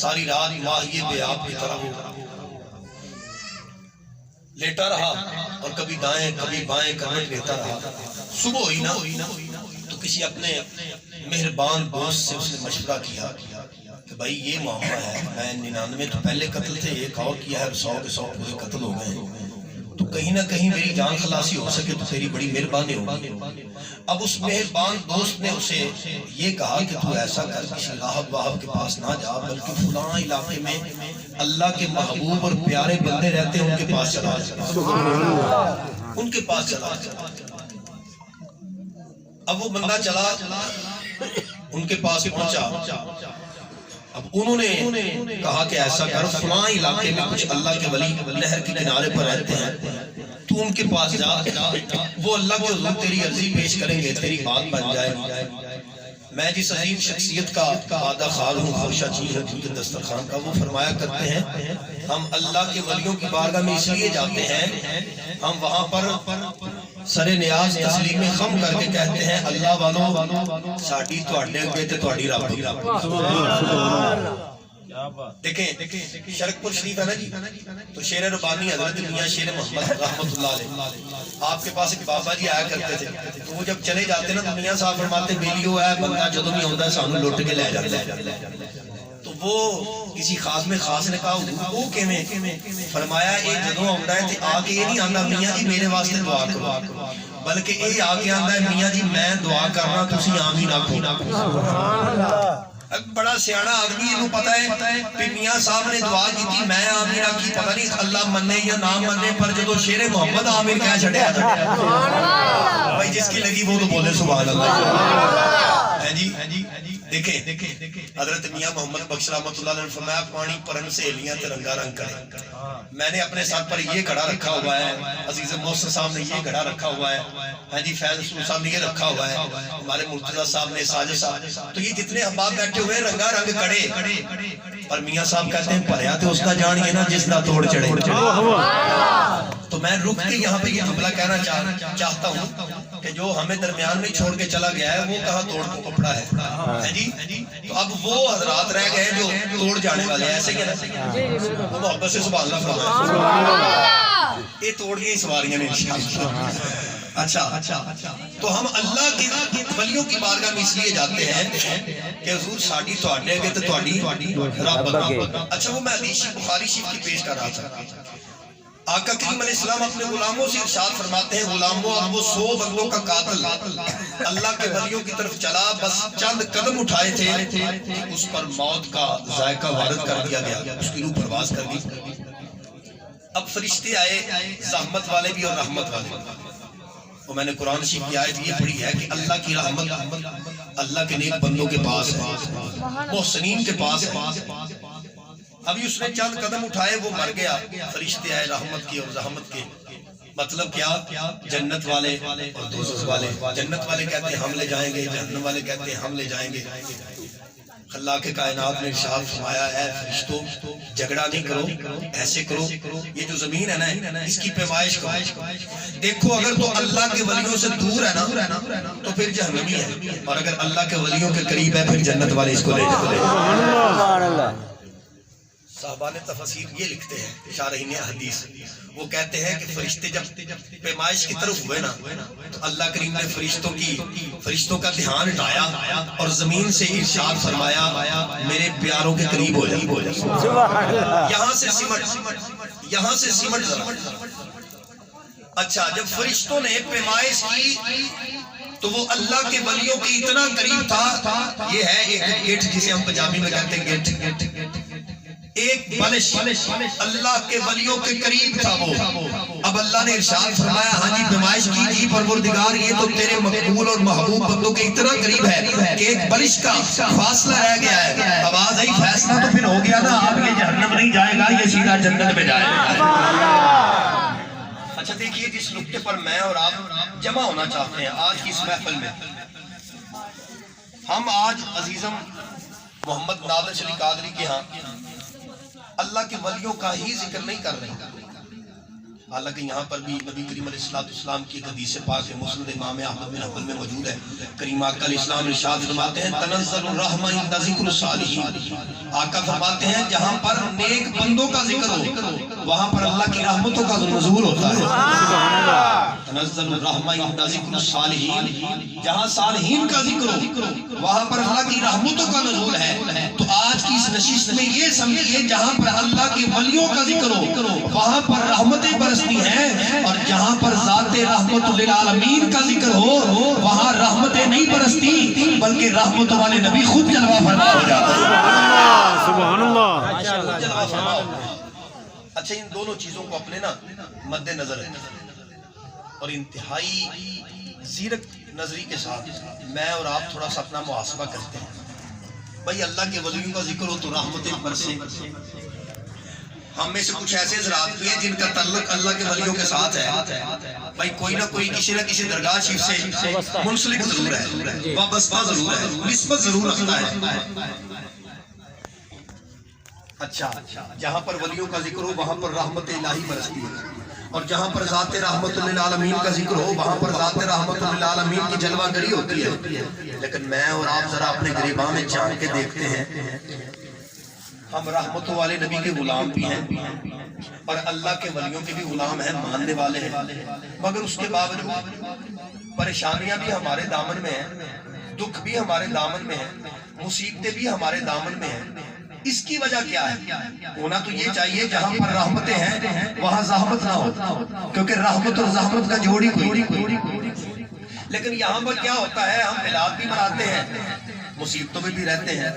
ساری رات ماہی بے آپ کی طرح لیٹا رہا اور کبھی دائیں کبھی بائیں کروٹ لیتا رہا. صبح ہوئی نا تو کسی اپنے مہربان دوست سے اس نے مشورہ کیا کہ بھائی یہ معاملہ ہے، میں 99 تو پہلے قتل تھے، ایک اور کیا ہے، 100 کے 100 پورے قتل ہو گئے، تو کہیں نہ کہیں میری جان خلاصی ہو سکے تو تیری بڑی مہربانی ہوگی. اب اس مہربان دوست نے اسے یہ کہا کہ تو ایسا کر، کسی راہب واہب کے پاس نہ جا، بلکہ فلاں علاقے میں اللہ کے محبوب اور پیارے بندے رہتے ہیں، ان کے پاس چلا جا، ان کے پاس چلا جا. اب وہ بندہ چلا، ان کے پاس پہنچا. اب انہوں نے کہا کہ ایسا کر، فلاں علاقے میں کچھ اللہ کے ولی نہر کے کنارے پر رہتے ہیں، تو ان کے پاس جا، وہ اللہ کے حضور تیری عرضی پیش کریں گے، تیری بات بن جائے گی. میں جس عظیم شخصیت کا وعدہ خار ہوں، خورشہ چیز ہوں کے دسترخوان کا، وہ فرمایا کرتے ہیں ہم اللہ کے ولیوں کی بارگاہ میں اس لیے جاتے ہیں، ہم وہاں پر سر نیاز تسلیم خم کر کے کہتے ہیں اللہ والوں ساڑی تو اڈے ہوئے تھے تو اڈی رب. دیکھیں شرک پور شریف ہے نا جی، تو شیر ربانی حضرت میاں شیر محمد رحمت اللہ علیہ، آپ کے پاس ایک بابا جی آیا کرتے تھے، تو وہ جب چلے جاتے نا تو میاں صاحب فرماتے بیلیو ہے بندہ جدو نہیں ہوتا سانو لوٹ کے لے جاتے ہیں. تو وہ کسی خاص میں خاص نے کہا وہ کیویں؟ فرمایا یہ جدو آتا ہے تو آ کے یہ نہیں آتا میاں جی میرے واسطے دعا کرو، بلکہ یہ آ کے آتا ہے میاں جی میں دعا کرنا تسی آمین آکھو. بڑا سیاڑا آدمی انہوں پتہ ہے کہ میاں صاحب نے دعا کی تھی، میں آمین آکی، پتہ نہیں اللہ منے یا نہ منے، پر جدو شیر محمد آمین کہہ چھڑے آتا ہے بھائی جس کی لگی وہ تو بولے سبحان اللہ. ہے جی دیکھیں حضرت میاں محمد بخش رحمت اللہ نے فرمایا پانی پرن سے ہلیاں تے رنگا رنگ کریں. میں نے اپنے ساتھ پر یہ گھڑا رکھا ہوا ہے، عزیز محسن صاحب نے یہ گھڑا رکھا ہوا ہے، ہاں جی فیض رسول صاحب نے یہ رکھا ہوا ہے، ہمارے مرتضی صاحب نے، ساجد صاحب، تو یہ جتنے احباب بیٹھے ہوئے رنگا رنگ کڑے، اور میاں صاحب کہتے ہیں پریا تو اس کا جانیے نا جس دا توڑ چڑھے. تو میں رک کے یہاں پہ یہ حملہ کہنا چاہتا ہوں کہ جو ہمیں درمیان میں چھوڑ کے چلا گیا ہے وہ کہاں توڑ کو کپڑا ہے جی. تو اب وہ حضرات رہ گئے جو توڑ جانے والے، ایسے ہی ہے نا، وہ محبت سے سبحان اللہ فرمائے، یہ توڑ گئی سواریاں نے انشاءاللہ. اچھا تو ہم اللہ کی ولیوں کی بارگاہ میں اس لیے جاتے ہیں کہ حضور ساڑی تو آڈے گے تو تواڈی رب بنگے. اچھا وہ میں حدیث بخاری شریف کی پیش کر رہا تھا. آقا کریم علیہ السلام اپنے غلاموں سے ارشاد فرماتے ہیں غلاموں اب وہ 100 بندوں کا قاتل اللہ کے ولیوں کی طرف چلا، بس چند قدم اٹھائے تھے اس پر موت کا ذائقہ وارد کر دیا گیا، اس کی روح پرواز کر دی. اب فرشتے آئے، زحمت والے بھی اور رحمت والے. وہ میں نے قرآن شریف کی آیت یہ پڑھی ہے کہ اللہ کی رحمت اللہ کے نیک بندوں کے پاس ہے، محسنین کے پاس ہے. ابھی اس نے چند قدم اٹھائے وہ مر گیا. فرشتے آئے رحمت کی اور رحمت کے، مطلب کیا؟ جنت والے اور دوزخ والے. جنت والے کہتے ہیں ہم لے جائیں گے، جہنم والے کہتے ہیں ہم لے جائیں گے. اللہ کے کائنات نے ارشاد فرمایا ہے فرشتوں جھگڑا نہیں کرو، ایسے کرو، یہ جو زمین ہے نا اس کی پیمائش کرو. دیکھو اگر تو اللہ کے ولیوں سے دور ہے نا تو پھر جہنمی ہے، اور اگر اللہ کے ولیوں کے قریب ہے پھر جنت والے اس کو لے جاتے ہیں. صحابہ نے تفسیر یہ لکھتے ہیں شارحین حدیث، وہ کہتے ہیں کہ فرشتے جب پیمائش کی طرف ہوئے نا تو اللہ کریم نے فرشتوں کا دھیان ہٹایا اور زمین سے ارشاد فرمایا میرے پیاروں کے قریب ہو جائے، یہاں سے سمٹ ذرا. اچھا جب فرشتوں نے پیمائش کی تو وہ اللہ کے ولیوں کے اتنا قریب تھا، یہ ہے ایک گیٹ جسے ہم پنجابی میں کہتے ہیں گیٹ، ایک بلش اللہ کے ولیوں کے قریب تھا وہ. اب اللہ نے ارشاد فرمایا ہاں جی پیمائش کی جی پروردگار یہ تو تیرے مقبول اور محبوب بندوں کے اتنا قریب ہے کہ ایک بلش کا فاصلہ رہ گیا ہے. آواز آئی فیصلہ تو پھر ہو گیا نا، اب یہ جہنم نہیں جائے گا، یہ سیدھا جنت میں جائے گا. اچھا دیکھیے جس نقطے پر میں اور آپ جمع ہونا چاہتے ہیں آج کی اس محفل میں، ہم آج عزیزم محمد نادر شریف قادری کے ہاں اللہ کے ولیوں کا ہی ذکر نہیں کر رہے. حالانکہ یہاں پر بھی نبی کریم علیہ السلام کی ایک حدیث پاک ہے، مسند امام احمد بن حنبل میں موجود ہے۔ کریم آقا علیہ السلام ارشاد فرماتے ہیں تنزل الرحمہ عند ذکر الصالحین، آقا فرماتے ہیں جہاں پر نیک بندوں کا ذکر ہو وہاں پر اللہ کی رحمتوں کا نزول ہوتا ہے۔ تنزل الرحمہ عند ذکر الصالحین، جہاں صالحین کا ذکر ہو وہاں پر اللہ کی رحمتوں کا نزول ہے۔ تو آج کی اس نشست میں یہ سمجھیے جہاں پر اللہ کے ولیوں کا ذکر ہو وہاں پر رحمتیں برستی ہیں، اور جہاں پر ذات رحمت للعالمین کا ذکر ہو وہاں رحمتیں نہیں برستی بلکہ رحمت والے نبی خود جلوہ فرما ہو جاتا ہے۔ سبحان اللہ۔ جلوہ فرما ہو جاتا ہے۔ اچھا ان دونوں چیزوں کو اپنے نا مد نظر رکھیں اور انتہائی زیرک نظری کے ساتھ میں اور آپ تھوڑا سا اپنا محاسبہ کرتے ہیں۔ بھائی اللہ کے ولیوں کا ذکر ہو تو رحمتیں برسیں۔ ہم میں سے کچھ ایسے حضرات بھی ہیں جن کا تعلق اللہ کے ولیوں کے ساتھ ہے، بھائی کوئی نہ کوئی کسی نہ کسی درگاہ شریف سے منسلک ضرور ہے، وابستہ ضرور ہے، نسبت ضرور رکھتا ہے۔ اچھا جہاں پر ولیوں کا ذکر ہو وہاں پر رحمت الہی برستی ہے، اور جہاں پر ذات رحمت للعالمین کا ذکر ہو وہاں پر ذات رحمت للعالمین کی جلوہ گری ہوتی ہے۔ لیکن میں اور آپ ذرا اپنے گریباں میں جان کے دیکھتے ہیں، ہم رحمتوں والے نبی کے غلام بھی ہیں اور اللہ کے ولیوں کے بھی غلام ہیں، ماننے والے ہیں، مگر اس کے باوجود پریشانیاں بھی ہمارے دامن میں ہیں، دکھ بھی ہمارے دامن میں ہیں، مصیبتیں بھی ہمارے دامن میں ہیں۔ اس کی وجہ کیا ہے؟ ہونا تو یہ چاہیے جہاں پر رحمتیں ہیں وہاں زحمت نہ ہو، کیونکہ رحمت اور زحمت کا جوڑی کوئی، لیکن یہاں پر کیا ہوتا ہے ہم میلاد بھی مناتے ہیں، مصیبتوں میں بھی رہتے ہیں،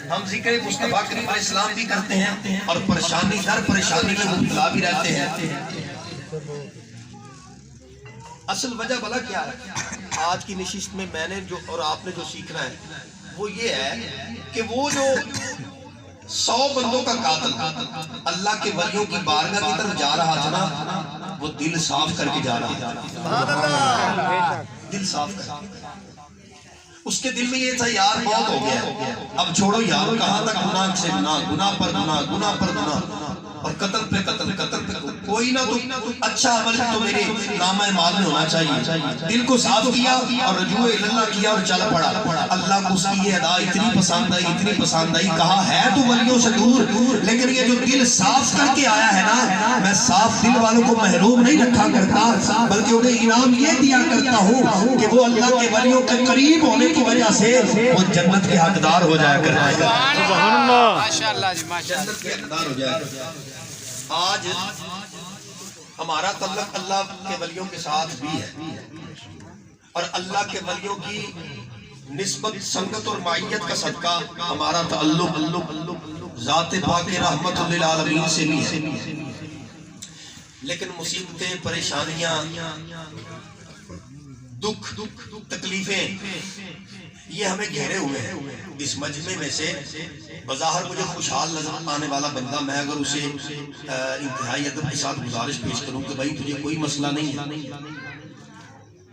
ہم ذکر مصطفیٰ کریم علیہ السلام بھی کرتے ہیں اور پریشانی در پریشانی میں مبتلا بھی رہتے ہیں۔ اصل وجہ بلا کیا ہے؟ آج کی نشست میں میں نے جو اور آپ نے جو سیکھنا ہے وہ یہ ہے کہ وہ جو 100 بندوں کا قاتل اللہ کے ولیوں کی بارگاہ کی طرف جا رہا تھا نا، وہ دل صاف کر کے جا رہا تھا، دل صاف کر کے۔ اس کے دل میں یہ تھا یار بہت ہو گیا، اب چھوڑو یار، کہاں تک گناہ سے گناہ، گناہ پر گناہ، گناہ پر گناہ، اور قتل پہ قتل، قتل پہ قتل، کوئی نہ تو اچھا عمل تو میرے نامہ اعمال میں ہونا چاہیے۔ دل کو صاف کیا اور رجوع اللہ کیا اور چل پڑا۔ اللہ کو اس کی یہ ادا اتنی پسند آئی، اتنی پسند آئی، کہا ہے تو ولیوں سے دور، لیکن یہ جو دل صاف کر کے آیا ہے نا، میں صاف دل والوں کو محروم نہیں رکھا کرتا بلکہ انہیں انعام یہ دیا کرتا ہوں کہ وہ اللہ کے ولیوں کے قریب ہونے کی وجہ سے وہ جنت کے حقدار ہو جایا کرتے ہیں۔ سبحان اللہ، ماشاءاللہ جی ماشاءاللہ، جنت کے حقدار ہو جایا کرتے ہیں۔ آج ہمارا تعلق اللہ کے ولیوں کے ساتھ بھی ہے، اور اللہ کے ولیوں کی نسبت سنگت اور معیت کا صدقہ ہمارا تعلق ذات پاک رحمت للعالمین سے بھی ہے۔ لیکن مصیبتیں، پریشانیاں، دکھ، تکلیفیں یہ ہمیں گھیرے ہوئے ہیں۔ اس مجمع میں سے بظاہر مجھے خوشحال نظر آنے والا بندہ، میں اگر اسے انتہائی ادب کے ساتھ گزارش پیش کروں کہ بھائی تجھے کوئی مسئلہ نہیں ہے،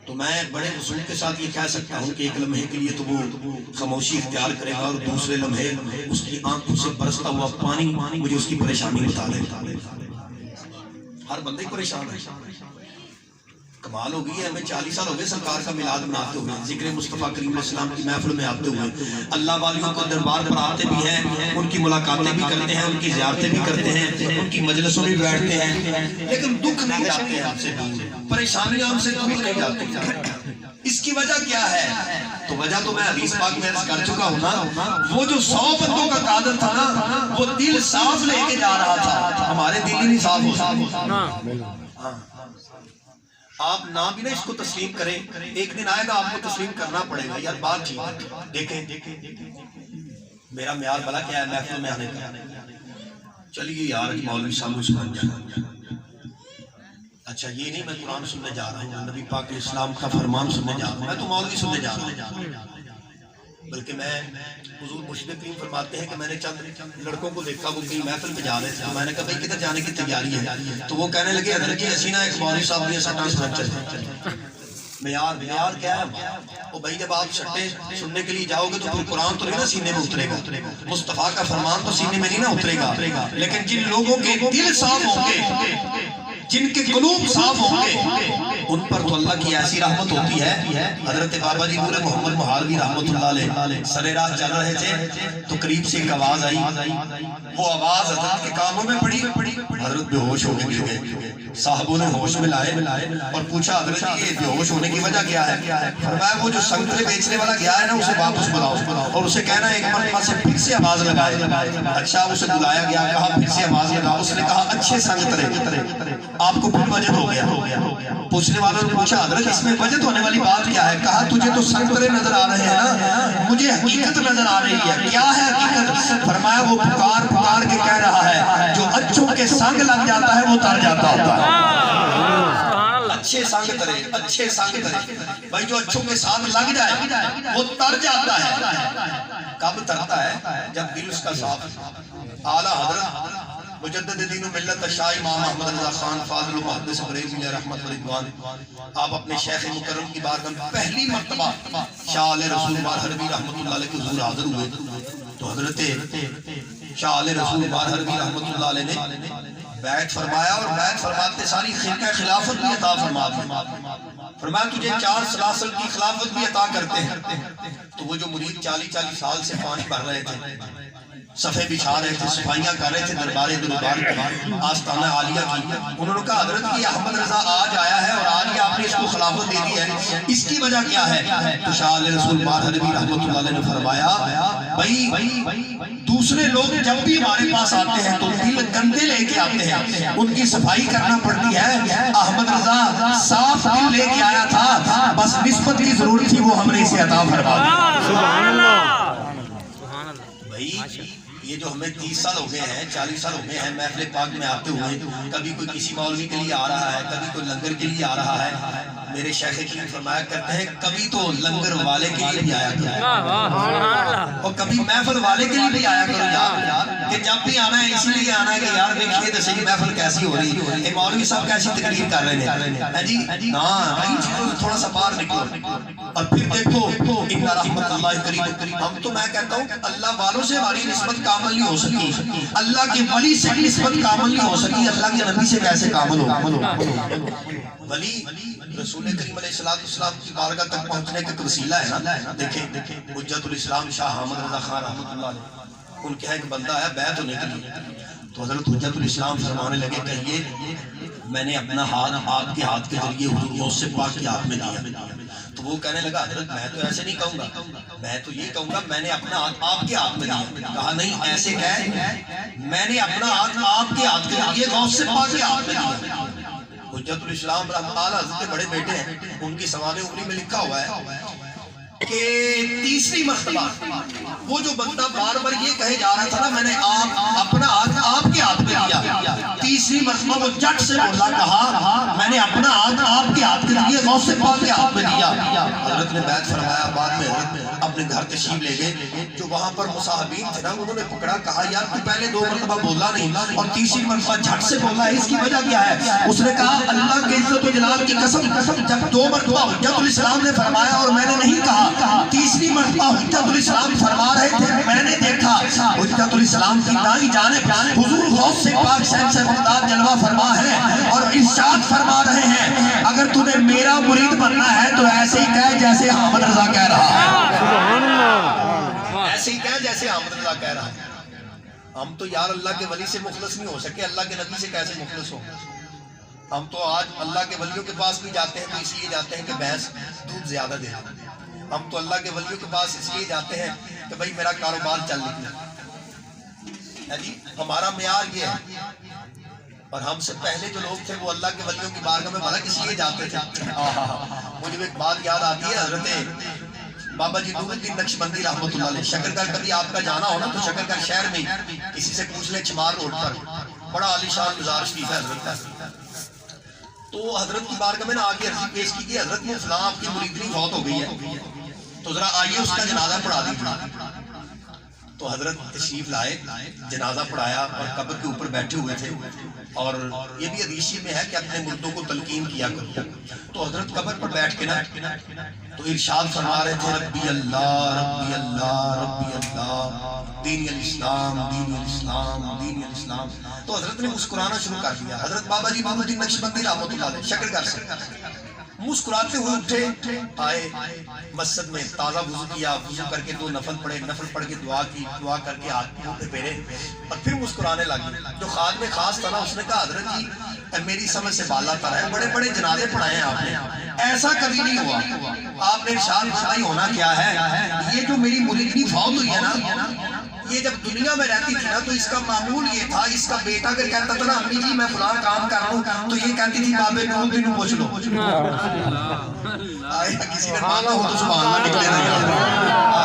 تو میں بڑے اصول کے ساتھ یہ کہہ سکتا ہوں کہ ایک لمحے کے لیے تو وہ خاموشی اختیار کرے گا، اور دوسرے لمحے اس کی آنکھوں سے برستا ہوا پانی مجھے اس کی پریشانی بتا دے گا۔ ہر بندے پریشان ہے۔ کمال ہو گئی ہے، ہمیں 40 سال ہو گئے سرکار کا میلاد مناتے ہوئے، ذکر مصطفیٰ کریم علیہ السلام کی محفل میں آتے ہوئے، اللہ والیوں کو دربار پر آتے بھی ہیں، ان کی ملاقاتیں بھی کرتے ہیں، ان کی زیارتیں بھی کرتے ہیں، ان کی مجلسوں میں بیٹھتے ہیں، لیکن دکھ نہیں جاتے ہیں ہم سے دور، پریشانیاں ہم سے دور نہیں جاتی۔ اس کی وجہ کیا ہے؟ تو وجہ تو میں حدیث پاک میں عرض کر چکا ہوں نا، وہ جو 100 بندوں کا قادر تھا نا، وہ دل صاف لے کے جا رہا تھا، ہمارے دل ہی نہیں صاف ہو سکتے۔ آپ نہ بھی نہ اس کو تسلیم کریں، ایک دن آئے گا آپ کو تسلیم کرنا پڑے گا، یار بات ٹھیک ہے۔ دیکھیں میرا معیار بھلا کیا ہے محفل میں آنے کا؟ چلیے یار مولوی صاحب اس بن جانا، اچھا یہ نہیں میں قرآن سننے جا رہا ہوں، نبی پاک علیہ السلام کا فرمان سننے جا رہا ہوں، میں تو مولوی سننے جا رہا ہوں، بلکہ میں حضور مرشد کریم فرماتے ہیں کہ میں نے چند لڑکوں کو دیکھا وہ کہیں محفل میں جا رہے تھے، میں نے کہا بھائی کدھر جانے کی تیاری ہے؟ تو وہ کہنے لگے حضرت جی حسینہ ایک مولوی صاحب نے سٹا سننا چلتے۔ معیار کیا ہے؟ وہ بھائی جب آپ سٹے سننے کے لیے جاؤ گے تو پھر قرآن تو نہیں نا سینے میں اترے گا، مصطفیٰ کا فرمان تو سینے میں نہیں نا اترے گا، لیکن جن لوگوں کے دل صاف ہوں گے جن کے قلوب صاف ہوں گے ان پر تو اللہ کی ایسی رحمت ہوتی ہے. حضرت بابا جی نور محمد مہاروی رحمت اللہ علیہ سر راہ چل رہے تھے تو قریب سے ایک آواز آئی. وہ آواز حضرت کے کانوں میں پڑی. حضرت بے ہوش ہو کے گر گئے. صاحبوں نے ہوش میں لائے اور پوچھا حضرت یہ بے ہوش ہونے کی وجہ کیا ہے؟ فرمایا وہ جو سنگترے بیچنے والا گیا ہے نا اسے واپس بلاؤ اور اسے کہنا ایک مرتبہ سے پھر سے آواز لگائے. اچھا اسے بلایا گیا, کہا پھر سے آواز لگا. اس نے کہا اچھے سنگترے آپ کو پھر وجد ہو گیا. پوچھنے والوں نے پوچھا حضرت اس میں وجد ہونے والی بات کیا ہے؟ کہا تجھے تو سنگترے نظر آ رہے ہیں نا, مجھے حقیقت نظر آ رہی ہے. کیا ہے حقیقت؟ فرمایا وہ پکار پکار کے کہہ رہا ہے جو اچھوں کے سنگ لگ جاتا ہے وہ تر جاتا ہوتا ہے. اچھے سنگ ترے, اچھے سنگ ترے بھائی جو اچھوں کے ساتھ لگ جائے وہ تر جاتا ہے. کب ترتا ہے؟ جب دل اس کا صاف. اعلیٰ حضرت مجدد دین و ملت شاہ امام احمد رضا خان فاضل و محدث بریلوی علیہ رحمت و رضوان آپ اپنے شیخ مکرم کی بارگاہ میں پہلی مرتبہ شاہ علیہ رسول بارحربی رحمت اللہ علیہ کے حضور حاضر ہوئے تو حضرت شاہ علیہ رسول بارحربی رحمت اللہ علیہ نے بیعت فرمایا اور بیعت فرماتے ساری خلقہ خلافت بھی عطا فرما دی. فرمایا تجھے 4 سلاسل کی خلافت بھی عطا کرتے ہیں. تو وہ جو مرید 40 سال سے پانی بھر رہے تھے, صفحے بچھا رہے تھے, صفائیاں کر رہے تھے دربار کی آستانہ عالیہ کی, انہوں نے کہا حضرت کی احمد رضا آج آیا ہے اور آج آپ نے اس کو خلافت دے دی ہے, اس کی وجہ کیا ہے؟ تو شاہ علیہ رسول بارحربی رحمت اللہ علیہ نے فرمایا بھائی دوسرے لوگ جب بھی ہمارے پاس آتے ہیں تو دل گندے لے کے آتے ہیں, ان کی صفائی کرنا پڑتی ہے. احمد رضا صاف دل لے کے آیا تھا, بس نسبت کی ضرورت تھی, وہ ہم نے اسے عطا فرما دی. سبحان اللہ. بھائی یہ جو ہمیں 30 سال ہو گئے ہیں, 40 سال ہو گئے ہیں محفل پاک میں آتے ہوئے, کبھی کوئی کسی مولوی کے لیے آ رہا ہے, کبھی کوئی لنگر کے لیے آ رہا ہے. میرے شیخ کریم فرمایا کرتے ہیں کبھی تو لنگر والے کے لیے بھی آیا کرو اور کبھی محفل والے کے لیے بھی آیا کرو یار, کہ جب بھی آنا ہے اسی لیے آنا ہے کہ یار دیکھیے تو صحیح محفل کیسی ہو رہی ہے, یہ مولوی صاحب کیسی تقریر کر رہے ہیں جی. ہاں ان چیزوں سے تھوڑا سا باہر نکلو اور پھر دیکھو ان رحمت اللہ کریم. ہم تو میں کہتا ہوں اللہ والوں سے ہماری نسبت کامل نہیں ہو سکی, اللہ کے ولی سے نسبت کامل نہیں ہو سکی, اللہ کے نبی سے کیسے کامل ہو؟ ولی رسول کریم علیہ السلام کی بارگاہ تک پہنچنے کا وسیلہ ہے نا. دیکھیں حجت الاسلام شاہ حامد رضا خان رحمت اللہ علیہ, ان کے ایک بندہ ہے بیعت ہونے کے لیے, تو حضرت حجت الاسلام فرمانے لگے کہیے میں نے اپنا ہاتھ آپ کے ہاتھ کے ذریعے حضور غوث پاک کے ہاتھ میں دیا. تو وہ کہنے لگا حضرت میں تو ایسے نہیں کہوں گا, میں تو یہ کہوں گا میں نے اپنا ہاتھ آپ کے ہاتھ میں دیا. کہا نہیں ایسے کہہ, میں نے اپنا ہاتھ آپ کے ہاتھ کے ذریعے غوث پاک کے ہاتھ میں دیا. حجت الاسلام رحمۃ اللہ حضرت کے بڑے بیٹے ہیں, ان کی سوانح عمری میں لکھا ہوا ہے کہ تیسری مرتبہ وہ جو بندہ بار بار یہ کہے جا رہا تھا نا میں نے اپنا ہاتھ آپ کے ہاتھ میں دیا, تیسری مرتبہ وہ جٹ سے بولا, کہا میں نے اپنا ہاتھ آپ کے ہاتھ میں دیا, غوث پاک کے ہاتھ میں دیا. حضرت نے بیعت فرمایا, بعد میں حضرت اپنے گھر تشریف لے گئے. جو وہاں پر مصاحبین تھے نا انہوں نے پکڑا, کہا یار تو پہلے 2 مرتبہ بولا نہیں اور تیسری مرتبہ جھٹ سے بولا ہے, اس کی وجہ کیا ہے؟ اس نے کہا اللہ کے عزت و جلال کی قسم, جب 2 مرتبہ حجت الاسلام نے فرمایا اور میں نے نہیں کہا, تیسری مرتبہ حجت الاسلام فرما رہے تھے, میں نے دیکھا حجت الاسلام کی دائیں جانب حضور غوث پاک صاحب سے مقدار جلوہ فرما ہے اور ارشاد فرما رہے ہیں اگر تو نے میرا مرید بننا ہے تو ایسے ہی کہہ جیسے حامد رضا کہہ رہا ہے. سبحان اللہ. ایسے ہی کہہ جیسے حامد رضا کہہ رہا ہے. ہم تو یار اللہ کے ولی سے مخلص نہیں ہو سکے, اللہ کے نبی سے کیسے مخلص ہو؟ ہم تو آج اللہ کے ولیوں کے پاس بھی جاتے ہیں تو اس لیے جاتے ہیں کہ بھینس دودھ زیادہ دے. ہم تو اللہ کے ولیوں کے پاس اس لیے جاتے ہیں کہ بھائی میرا کاروبار چل نکلے جی, ہمارا معیار یہ ہے. اور ہم سے پہلے جو لوگ تھے وہ اللہ کے ولیوں کی بارگاہ میں بھلا اس لیے جاتے تھے. مجھے ایک بات یاد آتی ہے, حضرت بابا جی نور الدین نقشبندی رحمت اللہ علیہ, شکرگڑھ کبھی آپ کا جانا ہو نا تو شکرگڑھ شہر میں کسی سے پوچھ لیں چمار روڈ پر, بڑا عالی شان مزار شریف ہے حضرت کا. تو حضرت کی بارگاہ میں نے آگے عرضی پیش کی کہ حضرت یہ فلاں آپ کی مریدنی فوت ہو گئی ہے, تو ذرا آئیے اس کا جنازہ پڑھا دیجیے. تو حضرت تشریف لائے، جنازہ پڑھایا اور قبر کے اوپر بیٹھے ہوئے تھے، اور یہ بھی حدیث میں ہے کہ اپنے مردوں کو تلقین کیا کرو۔ تو حضرت قبر پر بیٹھ کے نا تو ارشاد فرما رہے تھے ربی اللہ ربی اللہ ربی اللہ دین الاسلام دین الاسلام دین الاسلام۔ تو حضرت نے مسکرانا شروع کر دیا۔ حضرت بابا جی محمد الدین نقشبندی رحمۃ اللہ علیہ شکر گھر سے مسکراتے ہوئے اٹھے، آئے مسجد میں، تازہ وضو کیا، وضو کر کے 2 نفل پڑھے، نفل پڑھ کے دعا کی، دعا کر کے ہاتھ پہ پھیرے اور پھر مسکرانے لگے۔ جو خادم خاص تھا نا اس نے کہا حضرت جی میری سمجھ سے بالا تر ہے، بڑے بڑے جنازے پڑھائے ہیں آپ نے، ایسا کبھی نہیں ہوا۔ آپ نے ارشاد فرمایا ہونا کیا ہے، یہ جو میری مریدنی فوت ہوئی ہے نا، یہ جب دنیا میں رہتی تھی نا تو اس کا معمول یہ تھا، اس کا بیٹا اگر کہتا تھا نا امی جی میں فلاں کام کر رہا ہوں تو یہ کہتی تھی بابے نور الدین پوچھ لو۔ آیا کسی نے مانا ہو تو سبحان اللہ نکلے نہ یاد۔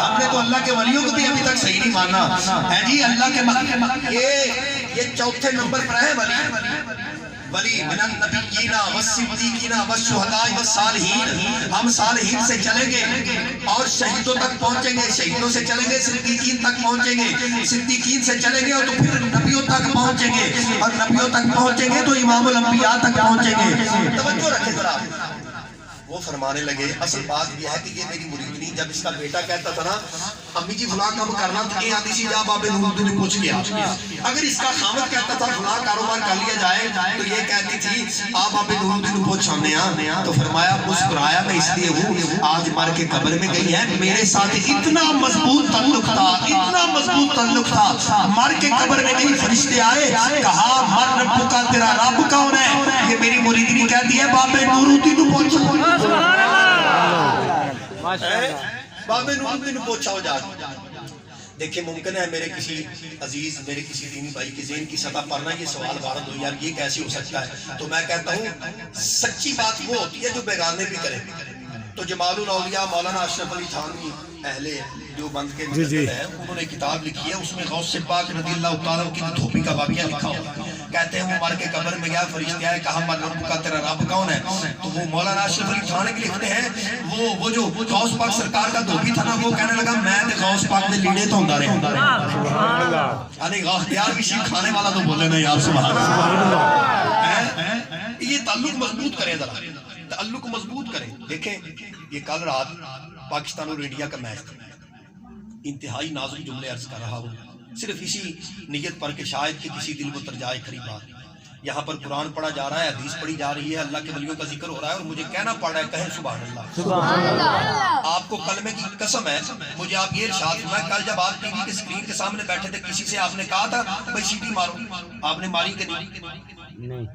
ہم نے تو اللہ کے ولیوں کو بھی ابھی تک صحیح نہیں مانا ہے جی۔ اللہ کے یہ چوتھے نمبر پر ہے ولی من النبیین والصدیقین والشہداء والصالحین۔ ہم صالحین سے چلیں گے اور شہیدوں تک پہنچیں گے، شہیدوں سے چلیں گے صدیقین تک پہنچیں گے، صدیقین سے چلیں گے اور تو پھر نبیوں تک پہنچیں گے، اور نبیوں تک پہنچیں گے تو امام الانبیاء تک پہنچیں گے۔ توجہ رکھیں ذرا۔ وہ فرمانے لگے اصل بات یہ ہے کہ یہ میری مریدنی جب اس کا بیٹا کہتا تھا نا امی جی فلاں کام کرنا تو یہ آتی سی جا بابے نور الدین نے پوچھ لیا۔ اگر اس کا خامد کہتا تھا فلاں کاروبار کر لیا جائے تو یہ کہتی تھی آپ بابے نور الدین نے پوچھ آنے ہیں۔ تو فرمایا مسکرایا میں اس لیے ہوں آج مر کے قبر میں گئی ہے، میرے ساتھ اتنا مضبوط تعلق تھا، اتنا مضبوط تعلق تھا، مر کے قبر میں گئی، فرشتے آئے کہا مر رب کا تیرا رب کون ہے؟ یہ میری مریدنی کہتی ہے بابے نور الدین نے پوچھ بابے نور الدین نے پوچھا ہو جا۔ دیکھیں ممکن ہے میرے کسی عزیز میرے کسی دینی بھائی کے ذہن کی سطح پر نہ یہ سوال وارد ہو یار یہ کیسے ہو سکتا ہے، تو میں کہتا ہوں سچی بات وہ ہوتی ہے جو بیگانے بھی کرے۔ تو جمال الاولیاء مولانا اشرف علی تھانوی اہل دیوبند کے مجدد ہیں، انہوں نے کتاب لکھی ہے، اس میں غوث پاک رضی اللہ تعالیٰ کی دھوبی کا واقعہ لکھا ہوا۔ کہتے ہیں وہ مر کے قبر میں گیا، فرشتے آئے کہا مر رب کا تیرا رب کون ہے؟ تو وہ مولانا اشرف علی تھانوی لکھتے ہیں وہ جو غوث پاک سرکار کا دھوبی تھا نا وہ کہنے لگا میں تے غوث پاک دے لیڑے تو ہوندا رہا۔ یعنی غوث یار بھی شیخ کھانے والا تو بولے نا یار سبحان اللہ۔ یہ تعلق مضبوط کریں ذرا، تعلق مضبوط کریں۔ دیکھیں یہ کل رات پاکستان اور انڈیا کا میچ تھا، انتہائی نازک جملے عرض کر رہا ہوں صرف اسی نیت پر کہ شاید کہ کسی دل میں اتر جائے کھری بات۔ یہاں پر قرآن پڑھا جا رہا ہے، حدیث پڑھی جا رہی ہے، اللہ کے ولیوں کا ذکر ہو رہا ہے اور مجھے کہنا پڑ رہا ہے کہیں سبحان اللہ۔ سبحان اللہ۔ آپ کو کلمے کی قسم ہے، مجھے آپ یہ ارشاد فرمائیں کل جب آپ ٹی وی کے اسکرین کے سامنے بیٹھے تھے کسی سے آپ نے کہا تھا بھائی سیٹی مارو، آپ نے ماری کہ نہیں؟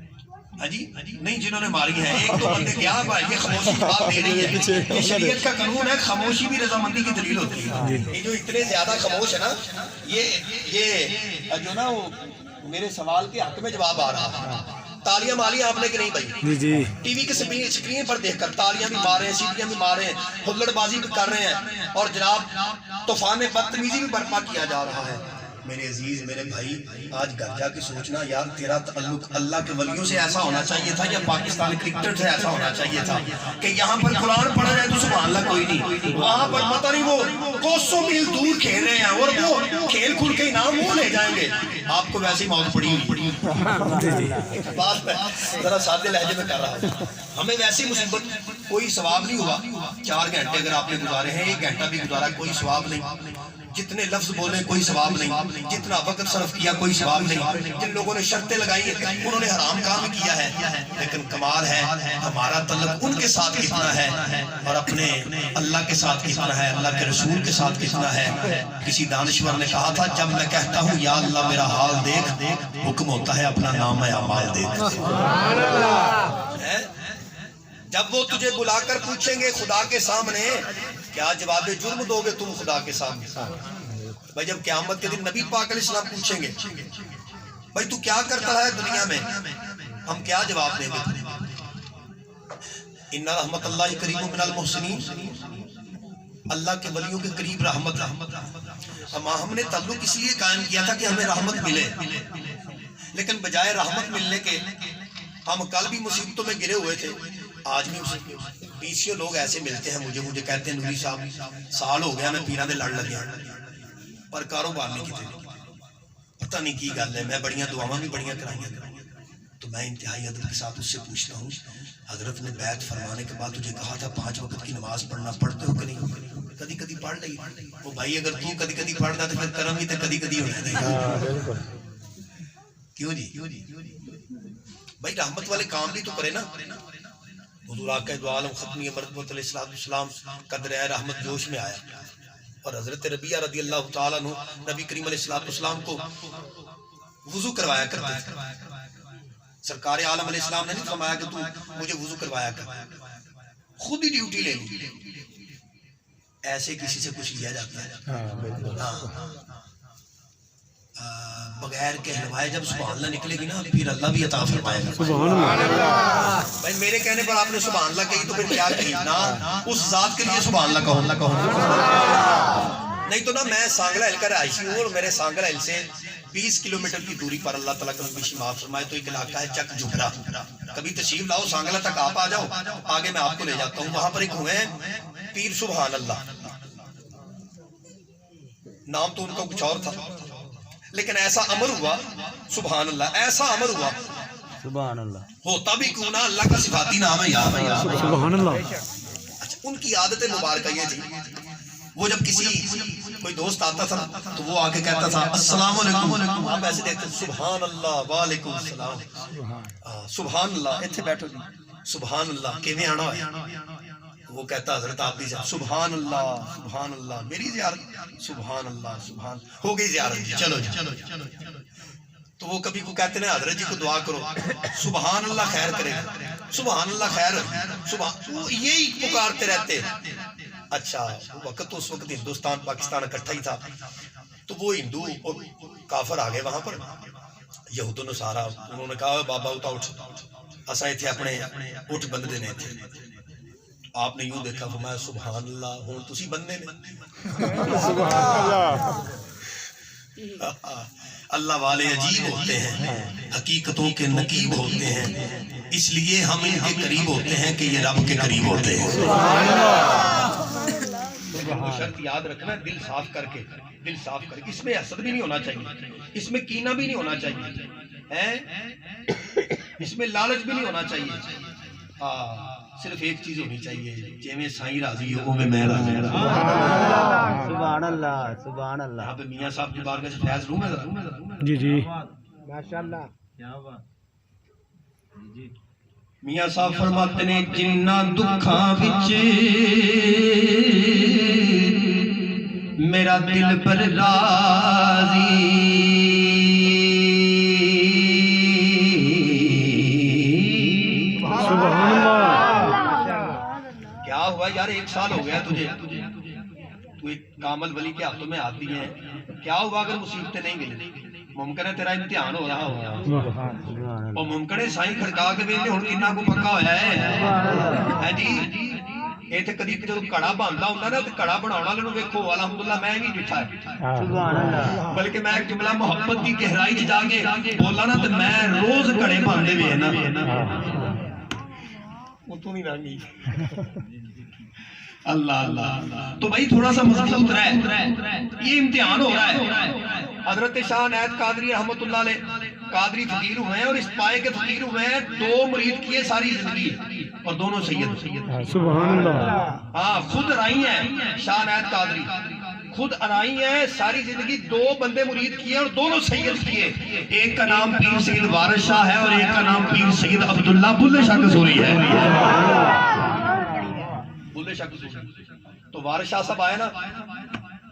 ہاں جی نہیں، جنہوں نے ماری ہے ایک دو بندے کیا بھائی یہ خاموشی جواب دے رہی ہے۔ یہ شریعت کا قانون ہے، خاموشی بھی رضامندی کی دلیل ہوتی ہے۔ یہ جو اتنے زیادہ خاموش ہے نا یہ جو نا وہ میرے سوال کے حق میں جواب آ رہا ہے۔ تالیاں ماری آپ نے کہ نہیں بھائی؟ ٹی وی کے سکرین پر دیکھ کر تالیاں بھی مار رہے ہیں، سیٹیاں بھی مار رہے ہیں، ہلڑ بازی بھی کر رہے ہیں اور جناب طوفان بدتمیزی بھی برپا کیا جا رہا ہے۔ میرے عزیز میرے بھائی آج گھر جا کے سوچنا یار تیرا تعلق اللہ کے ولیوں سے ایسا ہونا چاہیے تھا یا پاکستان کرکٹ سے ایسا ہونا چاہیے تھا کہ یہاں پر قرآن پڑھا جائے تو سبحان اللہ کوئی نہیں، وہاں پر پتہ نہیں وہ کوسوں میل دور کھیل رہے ہیں اور وہ کھیل کھل کے انعام وہ لے جائیں گے، آپ کو ویسے ہی موت پڑی ہوئی۔ بات میں ذرا سادے لہجے میں کر رہا ہوں، ہمیں ویسی مصیبت کوئی ثواب نہیں ہوا۔ 4 گھنٹے اگر آپ نے گزارے ہیں، 1 گھنٹہ بھی گزارا کوئی ثواب نہیں، جتنے لفظ بولے کوئی ثواب نہیں، جتنا وقت صرف کیا کوئی ثواب نہیں، جن لوگوں نے شرطیں لگائی انہوں نے حرام کام کیا ہے، لیکن کمال ہے ہمارا تعلق ان کے ساتھ کتنا ہے اور اپنے اللہ کے ساتھ کتنا ہے، اللہ کے رسول کے ساتھ کتنا ہے۔ کسی دانشور نے کہا تھا جب میں کہتا ہوں یا اللہ میرا حال دیکھ، حکم ہوتا ہے اپنا نام اعمال دیکھ۔ جب وہ تجھے بلا کر پوچھیں گے خدا کے سامنے کیا جواب جرم دو گے تم خدا کے سامنے؟ بھائی جب قیامت کے دن نبی پاک علیہ السلام پوچھیں گے بھائی تو کیا کرتا ہے دنیا میں، ہم کیا جواب دیں گے؟ ان رحمت اللہ قریب من المحسنین، اللہ کے ولیوں کے قریب رحمت۔ ہم نے تعلق اس لیے قائم کیا تھا کہ ہمیں رحمت ملے، لیکن بجائے رحمت ملنے کے ہم کل بھی مصیبتوں میں گرے ہوئے تھے، آج بھی 20 لوگ ایسے ملتے ہیں مجھے کہتے ہیں نوری صاحب سال ہو گیا میں پیران دے لڑ لگیا، پر کاروبار نہیں کیتے پتہ نہیں کی گل ہے میں بڑیاں دعاواں بھی بڑیاں کرائیاں تو میں انتہائی ادب کے ساتھ اس سے پوچھتا ہوں حضرت نے بیعت فرمانے کے بعد تجھے کہا تھا 5 وقت کی نماز پڑھنا پڑھتے ہو کہ نہیں کدی کدی پڑھ لئی وہ بھائی اگر تو کدی کدی پڑھدا تو پھر کرم بھی تے کدی کدی ہونا ہے کیوں جی بھائی رحمت والے کام بھی تو کرے نا حضور آقا دو عالم ختمی مرتبہ علیہ السلام قدر رحمت جوش میں آیا اور حضرت ربیعہ رضی اللہ تعالیٰ عنہ نبی کریم علیہ السلام کو وضو کروایا کرتے تھے سرکار عالم علیہ السلام نے نہیں فرمایا کہ تو مجھے وضو کروایا کر خود ہی ڈیوٹی لے لی ایسے کسی سے کچھ لیا جاتا ہے بغیر کہلوائے جب سبحان اللہ نکلے گی نا پھر اللہ بھی عطا فرمائے گا سبحان اللہ بھائی میرے کہنے پر آپ نے سبحان اللہ کہی تو پھر کیا کہی نا اس ذات کے لیے سبحان اللہ کہوں نہیں تو نا میں سانگلہ ہل کر آئیشی ہوں اور میرے سانگلہ ہل سے 20 کلومیٹر کی دوری پر اللہ تعالیٰ کا نبی معاف فرمائے تو ایک علاقہ ہے چک جھبرا کبھی تشریف لاؤ سانگلہ تک آپ آ جاؤ آگے میں آپ کو لے جاتا ہوں وہاں پر ایک ہوئے ہیں پیر سبحان اللہ نام تو ان کا کچھ اور تھا لیکن ایسا امر ہوا سبحان اللہ ایسا امر ہوا سبحان اللہ ہوتا بھی کیوں نہ اللہ کا صفاتی نام ہے یاد سبحان اللہ اچھا ان کی عادت مبارکہ یہ تھی وہ جب کسی کوئی دوست آتا تھا تو وہ آ کے کہتا تھا السلام علیکم آپ ایسے دیکھتے سبحان اللہ وعلیکم السلام سبحان اللہ اتنے بیٹھو جی سبحان اللہ کیویں آنا ہے وہ کہتا حضرت آپ بھی سبحان اللہ میری زیارت سبحان اللہ سبحان ہو گئی زیارت چلو تو وہ کبھی کو کہتے ہیں حضرت جی کو دعا کرو سبحان اللہ خیر کرے گا سبحان اللہ خیر وہ یہی پکارتے رہتے اچھا وقت اس وقت ہندوستان پاکستان اکٹھا ہی تھا تو وہ ہندو اور کافر آ گئے وہاں پر یہود و نصارا انہوں نے کہا بابا اٹھا اٹھ اساں ایتھے اپنے اٹھ بند دینے تھے آپ نے یوں دیکھا فرمایا سبحان اللہ ہوں تسی بندے نے اللہ والے عجیب ہوتے ہیں حقیقتوں کے نقیب ہوتے ہیں اس لیے ہم ان کے قریب ہوتے ہیں کہ یہ رب کے قریب ہوتے ہیں وہ شرط یاد رکھنا دل صاف کر کے اس میں حسد بھی نہیں ہونا چاہیے اس میں کینہ بھی نہیں ہونا چاہیے اس میں لالچ بھی نہیں ہونا چاہیے صرف ایک چیز ہونی چاہیے جیویں سائیں راضی ہو میں راضی سبحان اللہ سبحان اللہ یہاں پہ میاں صاحب کی بارگاہ سے فیض لوں میں جی جی ماشاءاللہ میاں صاحب فرماتے ہیں جنہ دکھاں وچ میرا دل پر راضی کیا ہوا یار 1 سال ہو گیا تجھے تو ایک کامل ولی کے ہاتھوں میں آتی ہے کیا ہوا اگر مصیبتیں نہیں ملی ممکن ہے تیرا امتحان ہو رہا ہوگا اور ممکن ہے سائیں کھڑکا کے ویلے ہن کنا کو پکا ہویا ہے جی ایتھے کدی جدوں کڑا بندا ہوندا نا تے کڑا بناون والے نوں ویکھو الحمدللہ میں نہیں ڈٹھا سبحان اللہ بلکہ میں ایک جملہ محبت کی گہرائی وچ جا کے بولا نا تے میں روز کڑے باندے وے نا وہ تو نہیں رہنی اللہ اللہ تو بھائی تھوڑا سا مضبوط رہے یہ امتحان ہو رہا ہے حضرت شاہ عنایت قادری رحمت اللہ علیہ قادری فقیر ہوئے ہیں اور اس پائے کے فقیر ہوئے ہیں 2 مرید کیے ساری زندگی اور دونوں سید سبحان اللہ ہاں خود رائی ہیں شاہ عنایت قادری خود ارائی ہیں ساری زندگی 2 بندے مرید کیے اور دونوں سید کیے ایک کا نام پیر سید وارث شاہ ہے اور ایک کا نام پیر سید عبداللہ بلے شاہ قصوری ہے بلے شاہ قصوری تو وارث شاہ صاحب آئے نا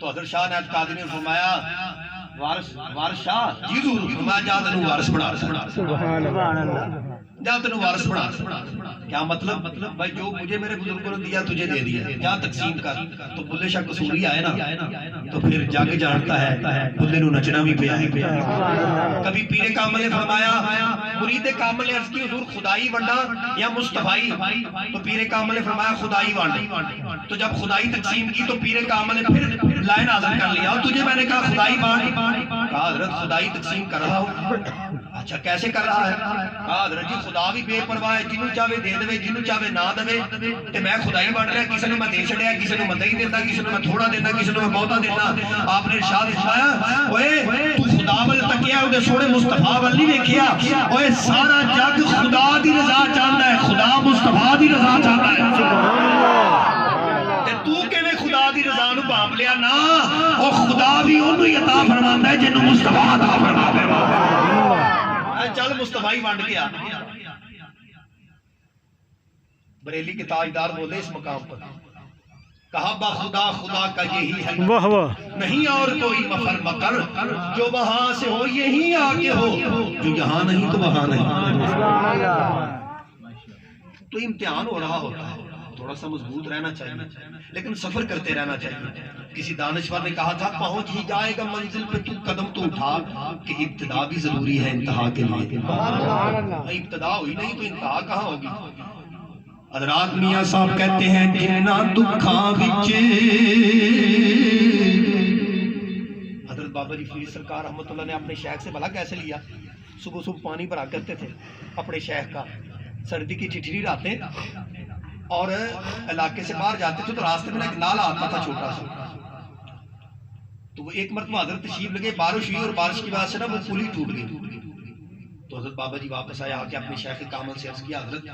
تو حضرت شاہ عنایت قادری نے فرمایا وارث شاہ جی ضرور فرمایا جا تینوں وارث بنا سبحان اللہ جا تینوں وارث بنا کیا مطلب بھائی جو مجھے میرے بزرگوں نے دیا تجھے دے دیا جا تقسیم کر تو بلے شاہ قصوری آئے نا تو پھر جگ جانتا ہے بلے نو نچنا بھی پیا ہے کبھی پیر کامل نے فرمایا مرید کامل نے عرض کی حضور خدائی ونڈا یا مصطفائی تو پیر کامل نے فرمایا خدائی ونڈ تو جب خدائی تقسیم کی تو پیر کامل نے پھر قبلہ نازل کر لیا. اور تجھے میں نے کہا خدائی بانٹ. کہا حضرت خدائی تقسیم کر رہا ہوں. اچھا کیسے کر رہا ہے؟ کہا حضرت جی خدا بھی بے پرواہ ہے, جنوں چاہے دے دے, جنوں چاہے نہ دے. تے میں خدائی بانٹ رہا, کسی نے میں دے چھڑیا, کسی نے میں نہیں دیتا, کسی نے میں تھوڑا دیتا, کسی نے میں بہتا دیتا. آپ نے ارشاد فرمایا اوئے تو خدا ول تکیا اودے سونے مصطفیٰ ول نہیں ویکھیا. اوئے سارا جگ خدا دی رضا چاہندا ہے, خدا مصطفیٰ دی رضا چاہندا ہے. سبحان اللہ. تے تو کیویں خدا دی رضا نو بانپ لیا نا, او خدا بھی اونوں ہی عطا فرماندا ہے جنوں مصطفیٰ عطا فرماوے. چل مصطفیٰ ہی ونڈ گیا. بریلی کے تاجدار بولے اس مقام پر, کہا بخدا خدا کا یہی ہے, واہ واہ, نہیں اور کوئی مفر مکر, جو وہاں سے ہو یہی آگے ہو, جو یہاں نہیں تو وہاں نہیں. تو امتحان ہو رہا ہوتا ہے, تھوڑا سا مضبوط رہنا چاہیے, لیکن سفر کرتے رہنا چاہیے. کسی دانشور نے کہا تھا پہنچ ہی جائے گا منزل پہ تو قدم تو اٹھا, کہ ابتدا بھی ضروری ہے انتہا کے لیے. ابتدا ہوئی نہیں تو انتہا کہاں ہوگی. حضرات میاں صاحب کہتے ہیں جنہ دکھاں وچ, حضرت بابا جی فرید سرکار رحمت اللہ نے اپنے شیخ سے بھلا کیسے لیا. صبح صبح پانی بھرا کرتے تھے اپنے شیخ کا, سردی کی ٹھٹھری راتیں, اور علاقے سے باہر جاتے تھے تو راستے میں ایک نالا آتا تھا چھوٹا سا. تو وہ ایک مرتبہ حضرت تشریف لگے, بارش ہوئی اور بارش کی وجہ سے نا وہ پل ہی ٹوٹ گئی. تو حضرت بابا جی واپس آیا, آ کے اپنے شیخ کامل سے عرض کیا حضرت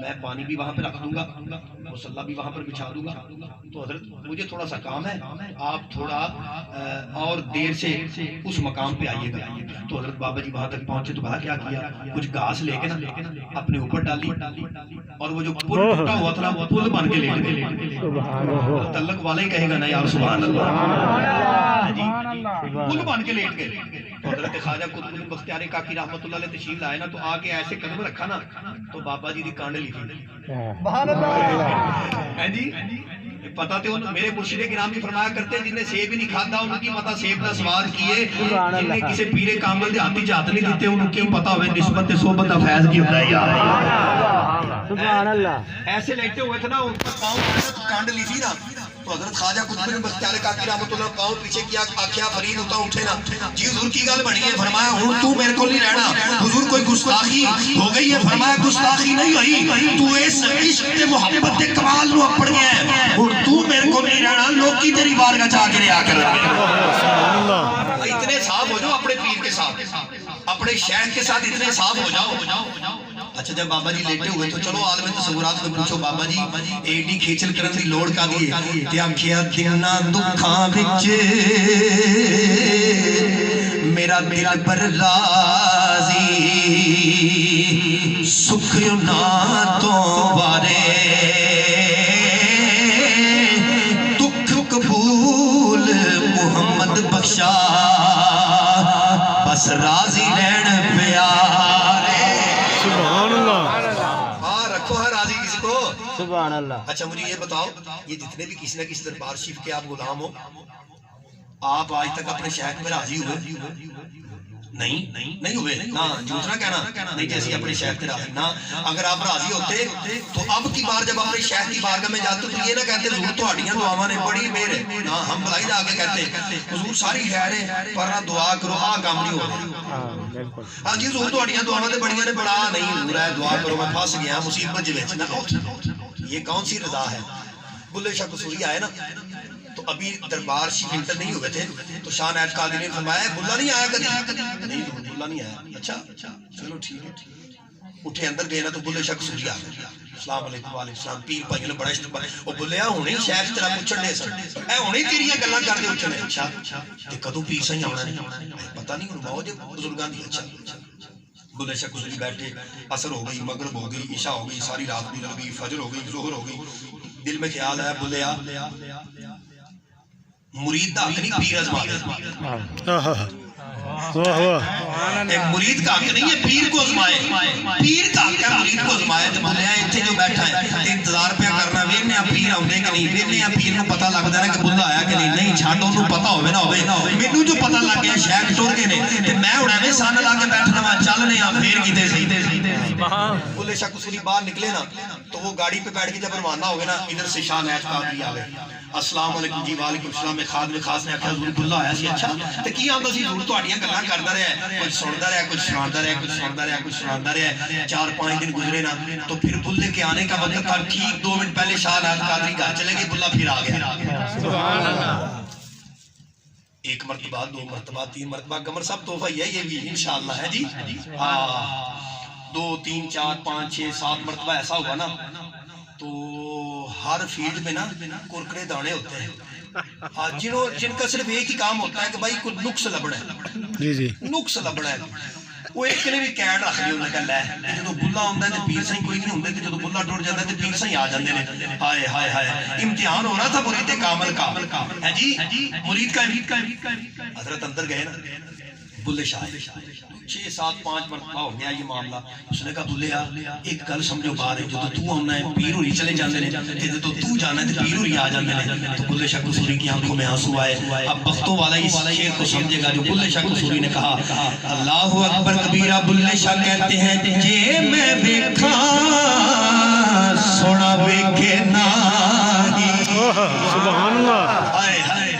میں پانی بھی وہاں پہ رکھ دوں گا, مصلی بھی وہاں پر بچھا دوں گا, تو حضرت مجھے تھوڑا سا کام ہے, آپ تھوڑا اور دیر سے اس مقام پہ آئیے گا. تو حضرت بابا جی وہاں تک پہنچے تو کیا کیا, کچھ گھاس لے کے نا اپنے اوپر ڈالی, اور وہ جو پل ٹوٹا ہوا تھا وہ پل بن کے لیٹ گئے. تعلق والا ہی کہے گا نا یار سبحان اللہ, پل بن کے لیٹ گئے. تو حضرت خواجہ قطب بختیار کاکی رحمت اللہ علیہ تشریف لائے نا, تو آگے ایسے قدم رکھا نا تو بابا جی دی کانڈ لی تھی. سبحان اللہ. جی پتہ تے میرے مرشد گرامی فرمایا کرتے جن نے سیب ہی نہیں کھادا ان کی پتہ سیب دا سواد کیے, جن نے کسی پیر کامل دے ہاتھ ہاتھ نہیں دیتے ان کی پتہ ہوئے نسبت صحبت دا فیض کی ہوتا ہے یار. سبحان اللہ. ایسے لیٹے ہوئے تھے نا, ان پر پاؤں کانڈ لی تھی نا, تو حضرت خواجہ قطب بختیار کاکی رحمت اللہ پاؤں پیچھے کیا, آکھیا فرید ہوتا اٹھے نا, جی حضور کی گل بنی ہے. فرمایا ہوں تو میرے کو نہیں رہنا. حضور کوئی گستاخی ہو گئی ہے؟ فرمایا گستاخی نہیں ہوئی, تو اس عشق تے محبت تے کمال نو اپڑ گیا ہے, ہن تو میرے کو نہیں رہنا, لوگ کی تیری بارگاہ جا کے رہا کر. اتنے صاف ہو جاؤ اپنے پیر کے ساتھ, اپنے شیخ کے ساتھ اتنے صاف ہو جاؤ. اچھا جب بابا جی لیٹے ہوئے تو چلو عالم تصورات میں پوچھو بابا جی ایڈی کھیچل کرن دی لوڑ کا دیے, تے آکھیا دنا دکھاں وچ میرا دل پر راضی, سکھ نہ تو وارے, دکھ قبول محمد بخشا, بس راضی رہن پیارے. سبحان اللہ. ہاں رکھو ہے راضی کسی کو. سبحان اللہ. اچھا مجھے یہ بتاؤ, یہ جتنے بھی کسی نہ کسی دربار شریف کے آپ غلام ہو, آپ آج تک اپنے شیخ میں راضی ہوئے؟ نہیں ہوئے نا, جھوٹ نہ کہنا, نہیں جیسے اپنے شیخ میں راضی نا. اگر آپ راضی ہوتے تو اب کی بار جب اپنے شیخ کی بارگاہ میں جاتے تو یہ نہ کہتے حضور تہاڈیاں دعاواں نے بڑی مہر ہے نا, ہم بلائی جا کے کہتے حضور ساری خیر ہے پر نہ دعا کرو, آ کام نہیں ہو. ہاں جی حضور تہاڈیاں دعاواں تے بڑیاں نے, بڑا نہیں حضور ہے دعا کرو میں پھنس گیا مصیبت وچ نا. یہ کون سی رضا ہے؟ بلے شاہ قصوری آئے نا تو ابھی دربار شریف انٹر نہیں ہوئے تھے, تو شاہ نائب قادری نے فرمایا بلا نہیں آیا کبھی؟ نہیں بلا نہیں آیا. اچھا چلو ٹھیک ہے. اٹھے اندر گئے نا تو بلے شاہ قصوری آ گئے, السلام علیکم وعلیکم السلام. پیر بھائی نے بڑا استقبال, او بلیا ہونے شیخ تیرا پوچھن دے سن, اے ہونے تیریاں گلاں کردے اٹھنے. اچھا تے کدوں پیر سہی آونا نہیں پتہ نہیں, ہن موج بزرگاں دی. اچھا بلے شاہ قصوری بیٹھے, عصر ہو گئی, مغرب ہو گئی, عشاء ہو گئی, ساری رات گزر گئی, فجر ہو گئی, ظہر ہو گئی. دل میں خیال آیا بلیا مرید دا حق نہیں پیر ازما. واہ واہ. مرید کا حق نہیں ہے پیر کو ازمائے، پیر کا حق ہے مرید کو ازمائے۔ تو بولیا اتنے جو بیٹھا ہے انتظار پہ کرنا ویلنے پیر آؤندے کہ نہیں، ویلنے پیر نو پتہ لگدا ہے کہ بلا آیا کہ نہیں، نہیں چھاڈو نو پتہ ہوے نہ ہوے، مینوں جو پتہ لگ گیا شیخ ٹر گئے نے تے میں ہن ایویں سن لا کے بیٹھنا وا چلنے آ پھر کیتے صحیح۔ بلے شاہ قصوری باہر نکلے نا تو وہ گاڑی پہ بیٹھ کے جب روانہ ہو گئے نا ادھر سے شاہ نیت قادری آ گئے، السلام علیکم جی، وعلیکم السلام، میں خادم خاص نے آخیا حضور بلا آیا سی، اچھا تے کی آندا سی حضور تہاڈیاں گلاں کردا رہیا، کچھ سندا رہیا، کچھ سنادا رہیا، کچھ سندا رہیا، کچھ سنادا رہیا، 4-5 دن گزرے نا تو پھر بلے کے آنے کا وقت تھا، ٹھیک 2 منٹ پہلے شاہ نیت قادری گھر چلے گئے، بلا پھر آ گیا۔ سبحان اللہ۔ 1 مرتبہ 2 مرتبہ 3 مرتبہ قمر صاحب تحفہ ہی ہے یہ بھی انشاءاللہ ہے جی، ہاں 2 3 4 5 6 7 مرتبہ ایسا ہوا نا تو ہر فیلڈ میں نا کرکرے دانے ہوتے ہیں، جن کا صرف ایک ہی کام ہوتا ہے کہ بھائی کوئی نقص لبنا ہے، نقص لبنا ہے۔ وہ ایک نے بھی کیڈ رکھ لی انہوں نے کہا لے جدو بلا آندا ہے تے پیر سائیں کوئی نہیں ہوندے، تے جدو بلا ٹر جاندا ہے تے پیر سائیں آ جاندے نے۔ ہائے ہائے ہائے، امتحان ہو رہا تھا مرید کامل کا ہے جی، مرید کا حضرت اندر گئے نا بلے شاہ 6 7 5 مرتبہ ہو گیا یہ معاملہ، اس نے کہا بلے ایک گل سمجھو باہر ہے، جدو تو آنا ہے پیر ہوری چلے جاندے نے تے جدو تو جانا ہے تے پیر ہوری آ جاندے نے۔ تو بلے شاہ قصوری کی آنکھوں میں آنسو آئے۔ اب بختوں والا اس شعر کو سمجھے گا جو بلے شاہ قصوری نے کہا، اللہ اکبر کبیرہ بلے شاہ کہتے ہیں جے میں ویکھاں سونا ویکھے ناہی، سبحان اللہ، ہائے ہائے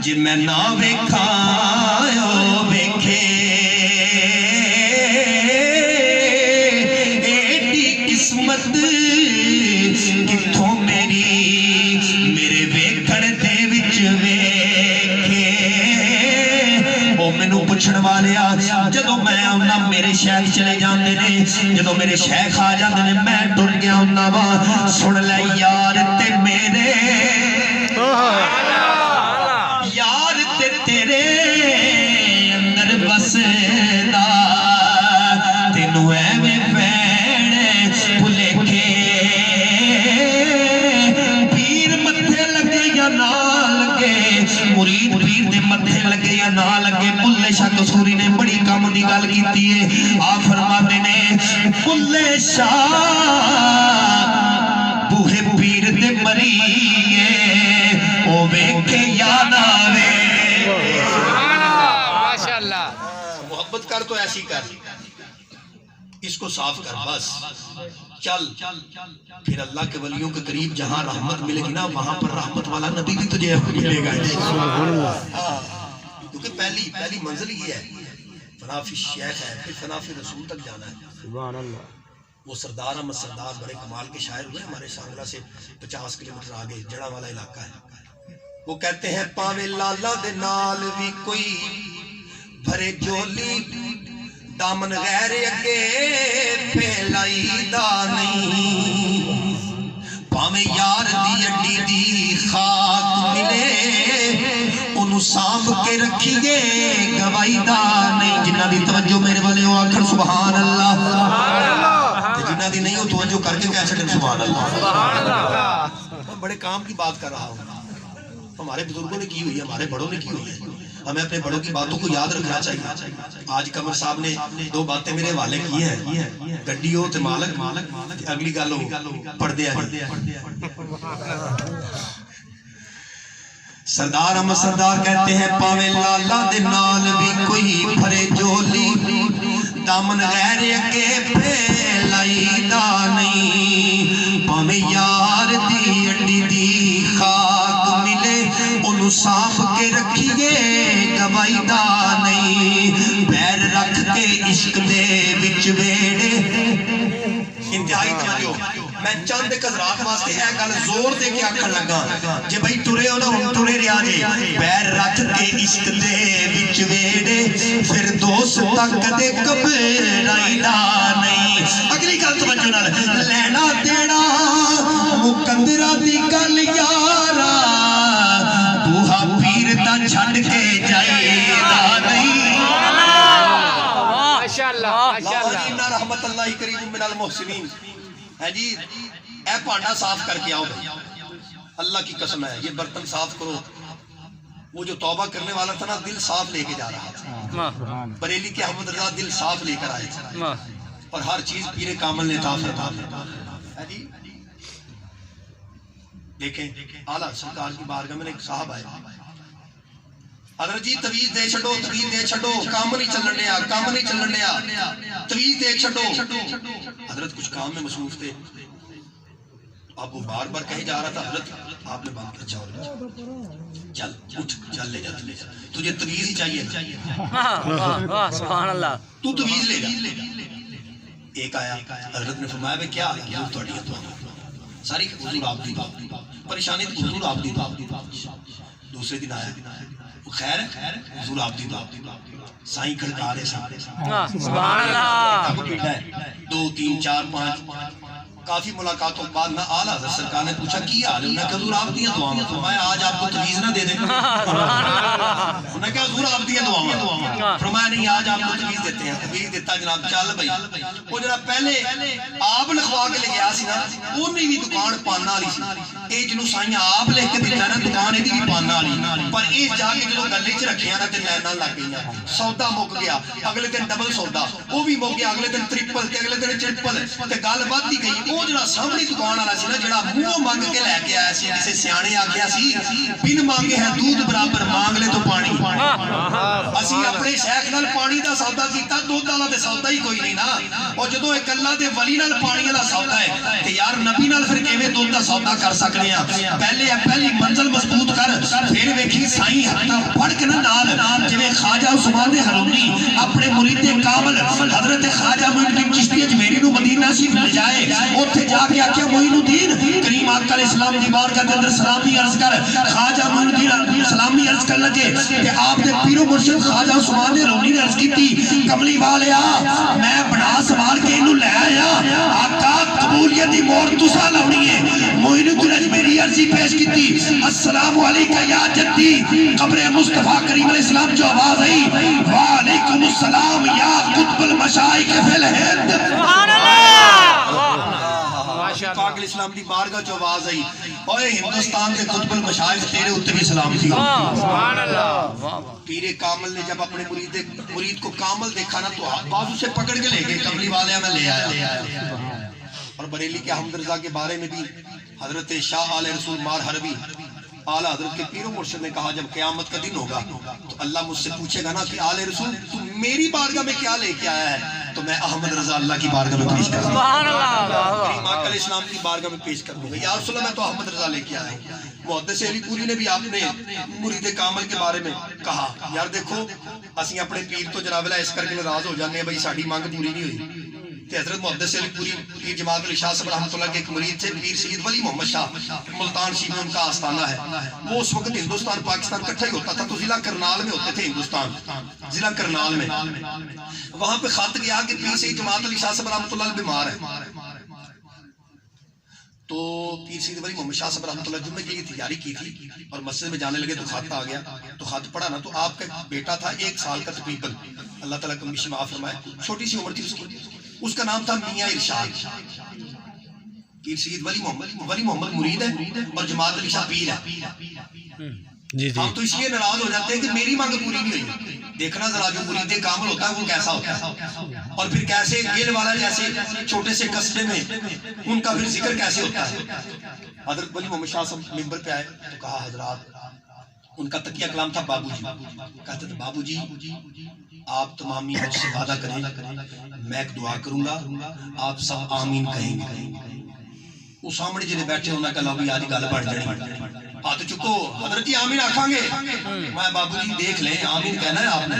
جے میں نہ ویکھاں او ویکھے، قسمت کتھوں میری میرے ویکھن دے وچ ویکھے۔ او مینوں پوچھن والیا جدوں میں آنا میرے شیخ چلے جاندے نے، جدوں میرے شیخ آ جاندے نے میں ٹر گیا ہوندا وا، سن لے یار تے میرے یار تے تیرے اندر بسدا، تینوں ایویں مرید پیر دے متھے لگے یا نہ لگے۔ بلے شاہ قصوری نے بڑی کام دی گل کیتی ہے، آپ فرماتے نے بلے شاہ بوہے پیر دے مریے او ویکھے یا نہ ویکھے۔ ماشاءاللہ، محبت کر تو ایسی کر، اس کو صاف کر بس چل، پھر اللہ کے ولیوں کے قریب جہاں رحمت ملے گی نا وہاں پر رحمت والا نبی بھی تجھے ملے گا، کیونکہ پہلی منزل یہ ہے فنا فی شیخ ہے، پھر فنا فی رسول تک جانا ہے۔ سبحان اللہ۔ وہ سردار احمد سردار بڑے کمال کے شاعر ہوئے، ہمارے سانگرا سے 50 کلومیٹر آگے جڑا والا علاقہ ہے۔ وہ کہتے ہیں پاوے لالا دے نال بھی کوئی بھرے جولی، دامن غیر اگے پھیلائی دا نہیں، پاویں یار دی اڈی دی خاک ملے انہوں سانب کے رکھیے گوائی دا نہیں۔ جنہ دی توجہ میرے والے ہو آکھر سبحان اللہ، جنہ دی نہیں ہو توجہ کر کے کیسے کر سبحان اللہ۔ میں بڑے کام کی بات کر رہا ہوں، ہمارے بزرگوں نے کی ہوئی ہے، ہمارے بڑوں نے کی ہوئی ہے، ہمیں اپنے بڑوں کی باتوں کو یاد رکھنا چاہیے۔ آج قمر صاحب نے 2 باتیں میرے والے کی ہیں، گڈی ہو تے مالک، اگلی گل ہو پردے آئی۔ سردار احمد سردار کہتے ہیں پاوے لالا دے نال بھی کوئی بھرے جولی، دامن غیر اگے پھیلائی دا نہیں، پاوے یار دی اڈی دی خاک ملے انہوں سانپ کے رکھیے گوائی دا نہیں، پیر رکھ کے عشق دے وچ ویڑے۔ انتہائی توجہ، میں چند قضرات واسطے ہے گل زور دے کے آکھن لگا، جے بھائی ٹرے ہو نا ہن ٹرے ریا جے، پیر رکھ کے عشق دے وچ ویڑے، پھر دوست تک دے گھبرائی دا نہیں۔ اگلی گل توجہ نال، لینا دینا مقدرہ دی گل یارا، بوہا پیر دا چھڑ کے جائے دا نہیں۔ ماشاءاللہ ماشاءاللہ، رحمت اللہ کریم من المحسنین ہے جی۔ اے پانڈا صاف کر کے آؤ بھائی، اللہ کی قسم ہے، یہ برتن صاف کرو، وہ جو توبہ کرنے والا تھا نا دل صاف لے کے جا رہا تھا. بریلی کے احمد رضا دل صاف لے کر آئے تھے اور ہر چیز پیر کامل نے عطا فرمائی. جی دیکھیں اعلیٰ سرکار کی بارگاہ میں ایک صاحب آئے, حضرت جی تویز دے چھڑو, تویز دے چھڑو, کام نہیں چلن دیا, کام نہیں چلن دیا, تویز دے چھڑو. حضرت کچھ کام میں مصروف تھے, اب وہ بار بار کہیں جا رہا تھا, حضرت آپ نے بات اچھا ہو چل اٹھ چل لے جا لے جا, تجھے تویز ہی چاہیے, سبحان اللہ, تو تویز لے جا. ایک آیا, حضرت نے فرمایا بھائی کیا حضور توڑی ہے, ساری حضور آپ دی پریشانی تو حضور آپ دی. دوسرے دن آیا, خیر ہے حضور آپ دی سائیں کھڑکا رہے سارے, سبحان اللہ, 2 3 4 5 کافی ملاقاتوں کے بعد میں اعلیٰ حضرت سرکار نے پوچھا کی حال ہے, انہوں نے کہا حضور آپ دیا دعا میں, فرمایا آج آپ کو تویز نہ دے دیں, انہوں نے کہا حضور آپ دیا دعا میں, فرمایا نہیں آج آپ کو تویز دیتے ہیں. تویز دیتا جناب, چل بھائی. وہ جناب پہلے آپ لکھوا کے لے گیا سی نا, وہ نہیں بھی دکان پانا والی سی, اے جنوں سائیں آپ لکھ کے دیتا نا دکان یہ بھی پانا والی, پر یہ جا کے جدوں گلے چ رکھیاں نا تے لائناں لگ گئیاں, سودا مک گیا, اگلے دن ڈبل سودا, وہ بھی مک گیا, اگلے دن ٹرپل تے اگلے دن ٹرپل تے گل ودی گئی. وہ جڑا سامنے دکان والا سی نا, جڑا منہ مانگ کے لے کے آیا سی, کسے سیانے آکھیا سی بن مانگے ہے دودھ برابر, مانگ لے تو پانی. اسی اپنے شیخ نال پانی دا سودا کیتا, دودھ والا تے سودا ہی کوئی نہیں نا. اور جدوں ایک اللہ دے ولی نال پانی والا سودا ہے تے یار نبی نال پھر کیویں دودھ دا سودا کر سکنے ہاں. پہلی منزل مضبوط کر, پھر ویکھی سائیں ہتھاں پڑھ کے نال جویں خواجہ عثمان حرونی اپنے مرید کامل حضرت خواجہ معین الدین چشتی اجمیری نو مدینہ شریف لے جائے, اوتھے جا کے آکھیا معین الدین کریم آقا علیہ السلام دی بارگاہ دے اندر سلامی عرض کر. خواجہ معین الدین سلامی عرض کر لگے تے آپ دے پیر و مرشد خواجہ عثمان حرونی نے عرض کیتی, کملی والیا میں بڑا سوال کے اینو لے آیا, آقا قبولیت دی مور تساں لاونی ہے. معین الدین اجمیری عرضی پیش کیتی, السلام علیکہ یا جدی, قبر مصطفیٰ کریم علیہ السلام جو آواز آئی, وعلیکم السلام یا قطب المشائخ فی الہند. سبحان اللہ, پاک علیہ السلام دی بارگاہ جو آواز آئی, اوے ہندوستان دے قطب المشائخ تیرے اتنے بھی سلام تھی. سبحان اللہ. پیر کامل نے جب اپنے مرید کو کامل دیکھا نا تو بازو سے پکڑ کے لے گئے, کملی والے میں لے آیا. اور بریلی کے احمد رضا کے بارے میں بھی حضرت شاہ آل رسول مار حربی اعلیٰ حضرت کے پیر و مرشد نے کہا جب قیامت کا دن ہوگا تو اللہ مجھ سے پوچھے گا نا کہ آل رسول تو میری بارگاہ میں کیا لے کے آیا ہے, تو میں احمد رضا اللہ کی بارگاہ میں پیش کروں گا, کریم آقا علیہ السلام کی بارگاہ میں پیش کروں گا. یا رسول اللہ میں تو احمد رضا لے کے آیا ہوں. محدث علی پوری نے بھی آپ نے مرید کامل کے بارے میں کہا, یار دیکھو اسی اپنے پیر تو جناب اللہ اس کر کے ناراض ہو جانے ہیں بھائی ساڈی مانگ پوری نہیں ہوئی. حضرت محدث علی پوری پیر جماعت علی شاہ صاحب رحمۃ اللہ کے ایک مرید تھے, پیر سید ولی محمد شاہ, ملتان شریف میں ان کا آستانہ ہے. وہ اس وقت ہندوستان پاکستان اکٹھا ہی ہوتا تھا, تو ضلع کرنال میں ہوتے تھے ہندوستان, ضلع کرنال میں. وہاں پہ خط گیا کہ پیر سید جماعت علی شاہ صاحب رحمۃ اللہ بیمار ہے, تو پیر سید ولی محمد شاہ صاحب رحمۃ اللہ جمعے کے لیے تیاری کی تھی اور مسجد میں جانے لگے تو خط آ گیا. تو خط پڑھا نا تو آپ کا بیٹا تھا 1 سال کا تقریباً, اللہ تعالیٰ کا مشی معاف فرمائے, چھوٹی سی عمر تھی اس کا نام تھا میاں ارشاد. پیر سید ولی محمد مرید ہے اور جماعت علی شاہ پیر ہے. ہم تو اس لیے ناراض ہو جاتے ہیں کہ میری مانگ پوری نہیں ہوئی. دیکھنا ذرا جو مرید کامل ہوتا ہے وہ کیسا ہوتا ہے, اور پھر کیسے گل والا جیسے چھوٹے سے قصبے میں ان کا پھر ذکر کیسے ہوتا ہے. حضرت ولی محمد شاہ صاحب منبر پہ آئے تو کہا حضرات, ان کا تکیہ کلام تھا بابو جی, کہتے تھے بابو جی آپ تمام مجھ سے وعدہ کریں, میں ایک دعا کروں گا, آپ سب آمین کہیں گے. وہ سامنے جنہیں بیٹھے ہونا کہ لوگ آج گل بڑھ جانی, ہاتھ چکو حضرت جی آمین آکھاں گے. میں بابو جی دیکھ لیں آمین کہنا ہے آپ نے,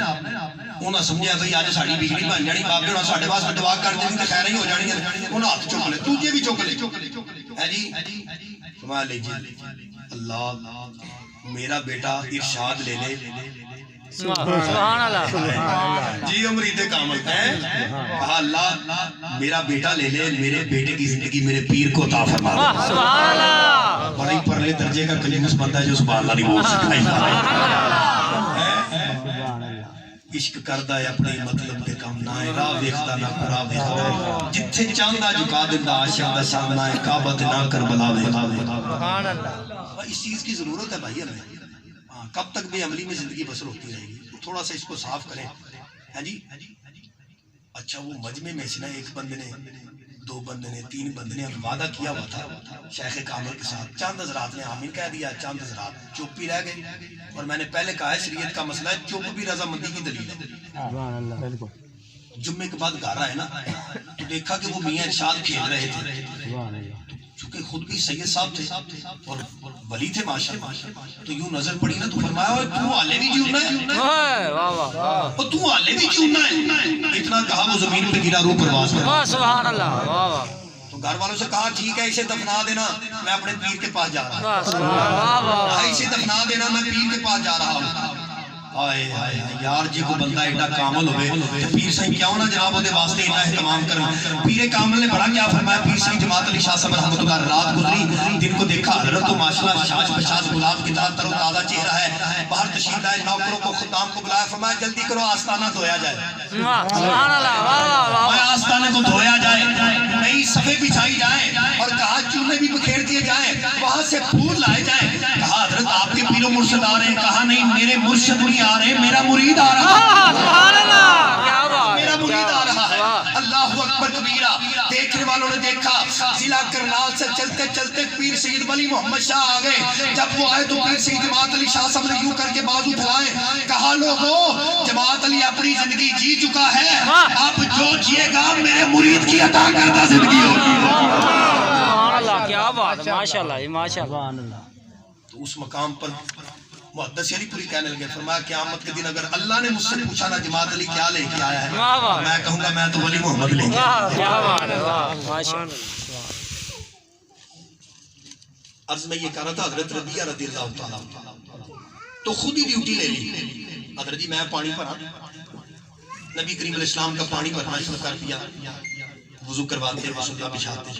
انہاں سمجھا بھئی آج ساڑی بجلی بن جانی, بابے انہاں ساڑھے واسطے دعا کر دیں کہ خیر ہی ہو جانی ہے. انہاں ہاتھ چک لے, تجھے بھی چک لے, ہے جی فرمایا لے جی اللہ میرا بیٹا ارشاد لے لے. سبحان اللہ. جی مرید کامل ہے, کہا اللہ میرا بیٹا لے لے, میرے بیٹے کی زندگی میرے پیر کو عطا فرما. سبحان اللہ. بڑا ہی پرلے درجے کا کلیمس بندہ ہے جو سبحان اللہ نہیں بول سکتا. عشق کردہ ہے اپنے مطلب کے کم نہ ہے, راہ ویکھدا نہ پرا ویکھدا, جتھے چاہندا جھکا دیندا عاشق دا سامنا ہے, کعبہ تے نہ کربلا ویکھدا. سبحان اللہ. اس چیز کی ضرورت ہے بھائی ہمیں. ہاں کب تک بے عملی میں زندگی بسر ہوتی رہے گی؟ تھوڑا سا اس کو صاف کریں. ہاں جی اچھا وہ مجمع میں سے نا ایک بندے نے 2 بندے نے 3 بندے نے وعدہ کیا ہوا تھا شیخ کامل کے ساتھ. چند حضرات نے آمین کہہ دیا, چند حضرات چپ ہی رہ گئے. اور میں نے پہلے کہا ہے شریعت کا مسئلہ ہے چپ بھی رضامندی کی دلیل ہے. جمعے کے بعد گھر آئے نا تو دیکھا کہ وہ میاں ارشاد کھیل رہے تھے, چونکہ خود بھی سید صاحب تھے اور ولی تھے ماشاءاللہ, تو یوں نظر پڑی نا تو فرمایا تو آلے بھی جیونا ہے, اور تو آلے بھی جیونا ہے. اتنا کہا وہ زمین پہ گرا روح پرواز کر. سبحان اللہ. تو گھر والوں سے کہا ٹھیک ہے اسے دفنا دینا, میں اپنے پیر کے پاس جا رہا ہوں. اسے دفنا دینا, میں پیر کے پاس جا رہا ہوں. آئے یار جی کو بندہ ایڈا کامل ہوئے تو پیر صاحب کیا ہونا جناب وہ دے واسطے ایڈا اہتمام کرنا. پیر کامل نے بڑا کیا فرمایا, پیر صاحب جماعت علی شاہ صاحب رحمۃ اللہ رات گزری, دن کو دیکھا حضرت تو ماشاءاللہ شاش پشاش گلاب کی طرح تر و تازہ چہرہ ہے. باہر تشریف لائے, نوکروں کو خدام کو بلایا, فرمایا جلدی کرو آستانہ دھویا جائے. سبحان اللہ. آستانے کو دھویا جائے, نئی صفے بچھائی جائیں, اور کہا چولہے بھی بکھیر دیے جائیں, وہاں سے پھول لائے جائیں. کہا حضرت آپ کے پیر و مرشد آ رہے ہیں. کہا نہیں میرے مرشد نہیں آ رہے, میرا مرید آ رہا ہے. سبحان اللہ. کیا بات, میرا مرید آ رہا ہے. اللہ اکبر کبیرہ. دیکھنے والوں نے دیکھا ضلع کرنال سے چلتے چلتے پیر سید ولی محمد شاہ آ گئے. جب وہ آئے تو پیر سید جماعت علی شاہ صاحب نے یوں کر کے بازو پھیلائے, کہا لوگو جماعت علی اپنی زندگی جی چکا ہے, اب جو جیے گا میرے مرید کی عطا کردہ زندگی ہوگی. سبحان اللہ. کیا بات, ماشاءاللہ ماشاءاللہ. تو اس مقام پر محدث علی پوری کہنے لگے, فرمایا قیامت کے دن اگر اللہ نے مجھ سے پوچھا نا جماعت علی کیا لے کے آیا ہے, میں کہوں گا میں تو ولی محمد لے کے آیا. کیا بات ہے, ماشاءاللہ. عرض میں یہ کہہ رہا تھا حضرت ربیہ رضی اللہ تعالیٰ تو خود ہی ڈیوٹی لے لی. حضرت جی میں پانی بھرا, نبی کریم علیہ السلام کا پانی بھرنا شروع کر دیا, وضو کرواتے وضو بچھاتے,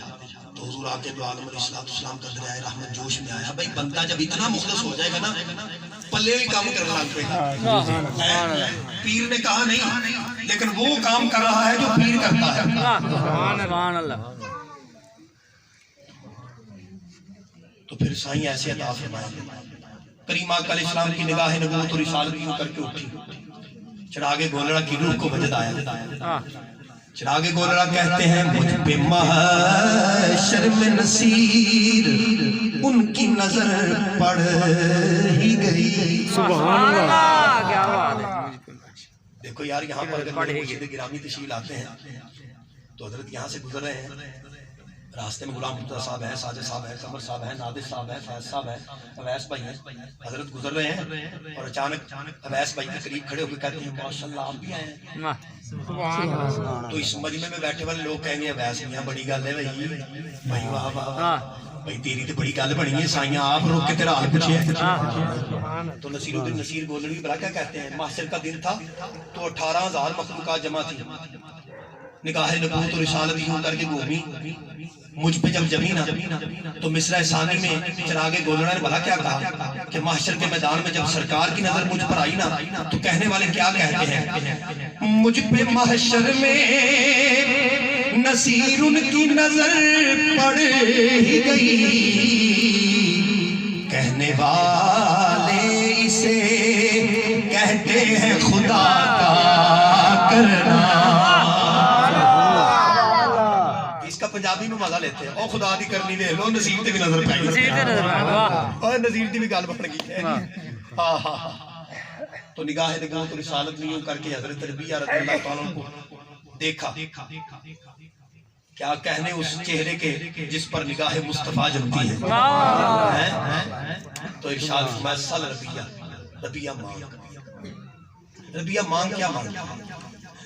تو حضور آ کے دو عالم علیہ السلام کا دریائے رحمت جوش میں آیا. بھائی بندہ جب اتنا مخلص ہو جائے گا نا پلے ہی کام کرنا لگ پڑے گا. پیر نے کہا نہیں, لیکن وہ کام کر رہا ہے جو پیر کرتا ہے. سبحان اللہ. تو پھر سائیں ایسے عطا فرمائے. کریم آقا علیہ السلام کی نگاہ نبوت اور رسالت یوں کر کے اٹھی, چراغ گولڑا کی روح کو وجد آیا. چراغ گولڑا کہتے ہیں مجھ پہ محشر میں نصیر ان کی نظر پڑ ہی گئی. سبحان اللہ. کیا بات ہے. دیکھو یار یہاں پر اگر مرشد گرامی تشریف لاتے ہیں تو حضرت یہاں سے گزر رہے ہیں, راستے میں غلام مرتضیٰ صاحب ہیں, ساجد صاحب ہیں, قمر صاحب ہیں, نادر صاحب ہیں, فیض صاحب ہیں, اویس بھائی ہیں. حضرت گزر رہے ہیں اور اچانک اویس بھائی کے قریب کھڑے ہو کے کہتے ہیں ماشاءاللہ آپ بھی آئے ہیں. تو اس مجمع میں بیٹھے والے لوگ کہیں گے اویس میاں بڑی گل ہے بھائی, بھائی واہ واہ بھائی تیری تو بڑی گل بنی ہے, سائیاں آپ روک کے تیرا حال پوچھے. تو نصیر الدین نصیر گولڑی بلا کیا کہتے ہیں, محشر کا دن تھا تو 18,000 مخلوقات جمع تھی, نگاہ نبوت اور رسالت یوں کر کے گھومی, مجھ پہ جب جمی نا تو مصرع ثانی میں چراغ گولڑا نے بھلا کیا کہا کہ محشر کے میدان میں جب سرکار کی نظر مجھ پر آئی نا تو کہنے والے کیا کہتے ہیں, مجھ پہ محشر میں نصیر ان کی نظر پڑ ہی گئی, کہنے والے اسے کہتے ہیں خدا کا کرنا. کا پنجابی میں مزہ لیتے ہیں, او خدا دی کرنی دے لو نصیر تے بھی نظر پائی, اور نصیر دی بھی گل بن گئی ہے. تو نگاہ نبوت اور رسالت یوں کر کے حضرت ربیہ رضی اللہ تعالیٰ کو دیکھا, کیا کہنے اس چہرے کے جس پر نگاہ مصطفیٰ جمتی ہے. تو ارشاد فرمایا سل ربیہ, ربیہ مانگ, ربیہ مانگ کیا مانگا.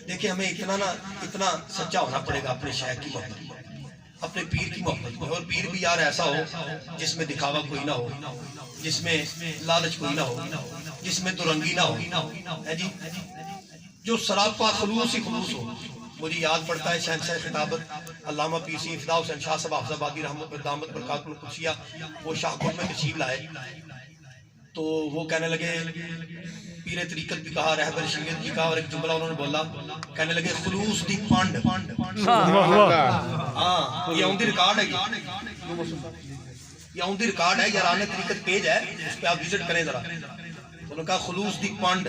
دیکھیں ہمیں اتنا سچا ہونا پڑے گا اپنے شیخ کی محبت میں, اپنے پیر کی محبت میں, اور پیر بھی یار ایسا ہو جس میں دکھاوا کوئی نہ ہو, جس میں لالچ کوئی نہ ہو, جس میں درنگی نہ ہو, جی جو سراپا خلوص ہی خلوص ہو. مجھے یاد پڑتا ہے شہنشاہ خطابت علامہ پیر سی افدا حسین شاہ صاحب حافظ آبادی رحمت دامت برکاتہ القدسیہ, وہ شاہکوٹ میں تشریف لائے تو وہ کہنے لگے, پیر طریقت بھی کہا, رہبر شریعت بھی کہا, اور ایک جملہ انہوں نے بولا, کہنے لگے خلوص دی پانڈ. ہاں یہ اون دی ریکارڈ ہے, یہ اون دی ریکارڈ ہے, یارانہ طریقت پیج ہے, اس پہ آپ وزٹ کریں ذرا. انہوں نے کہا خلوص دی پانڈ،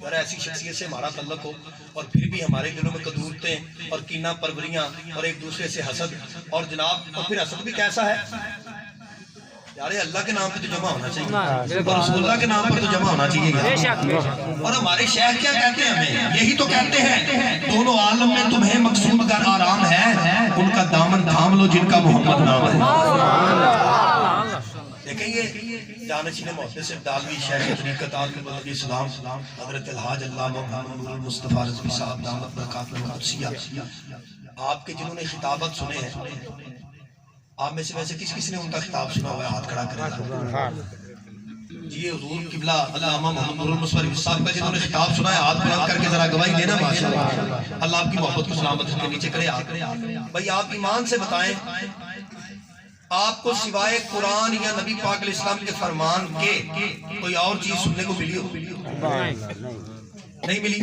یار ایسی شخصیت سے ہمارا تعلق ہو اور پھر بھی ہمارے دلوں میں قدورتیں اور کینہ پروریاں اور ایک دوسرے سے حسد، اور جناب اور پھر حسد بھی کیسا ہے یار، اللہ کے نام پہ تو جمع ہونا چاہیے اور رسول اللہ کے نام پر تو جمع ہونا چاہیے بے شک بے شک اور ہمارے شیخ کیا کہتے ہیں ہمیں؟ یہی تو کہتے ہیں دونوں عالم میں تمہیں مقصود کا آرام ہے، ان کا دامن تھام لو جن کا محمد نام ہے۔ دیکھیں یہ جانشین محدث ابدالوی شیخ طریقت عالم بلغی اسلام حضرت الحاج علامہ محمد نور المصطفیٰ رضوی صاحب دامت برکاتہ القدسیہ، آپ کے جنہوں نے خطابت سنے ہیں، آپ میں سے ویسے کس نے ان کا خطاب سنا ہوا ہے؟ ہاتھ کھڑا کریں جی حضور قبلہ علامہ محمد نور المصطفیٰ صاحب کا جنہوں نے خطاب سنا ہے، ہاتھ بلند کر کے ذرا گواہی دینا ماشاءاللہ، اللہ آپ کی محبت کو سلامت کے نیچے کرے۔ بھائی آپ ایمان سے بتائیں، آپ کو سوائے قرآن یا نبی پاک علیہ السلام کے فرمان کے کوئی اور چیز سننے کو ملی ہو؟ نہیں ملی۔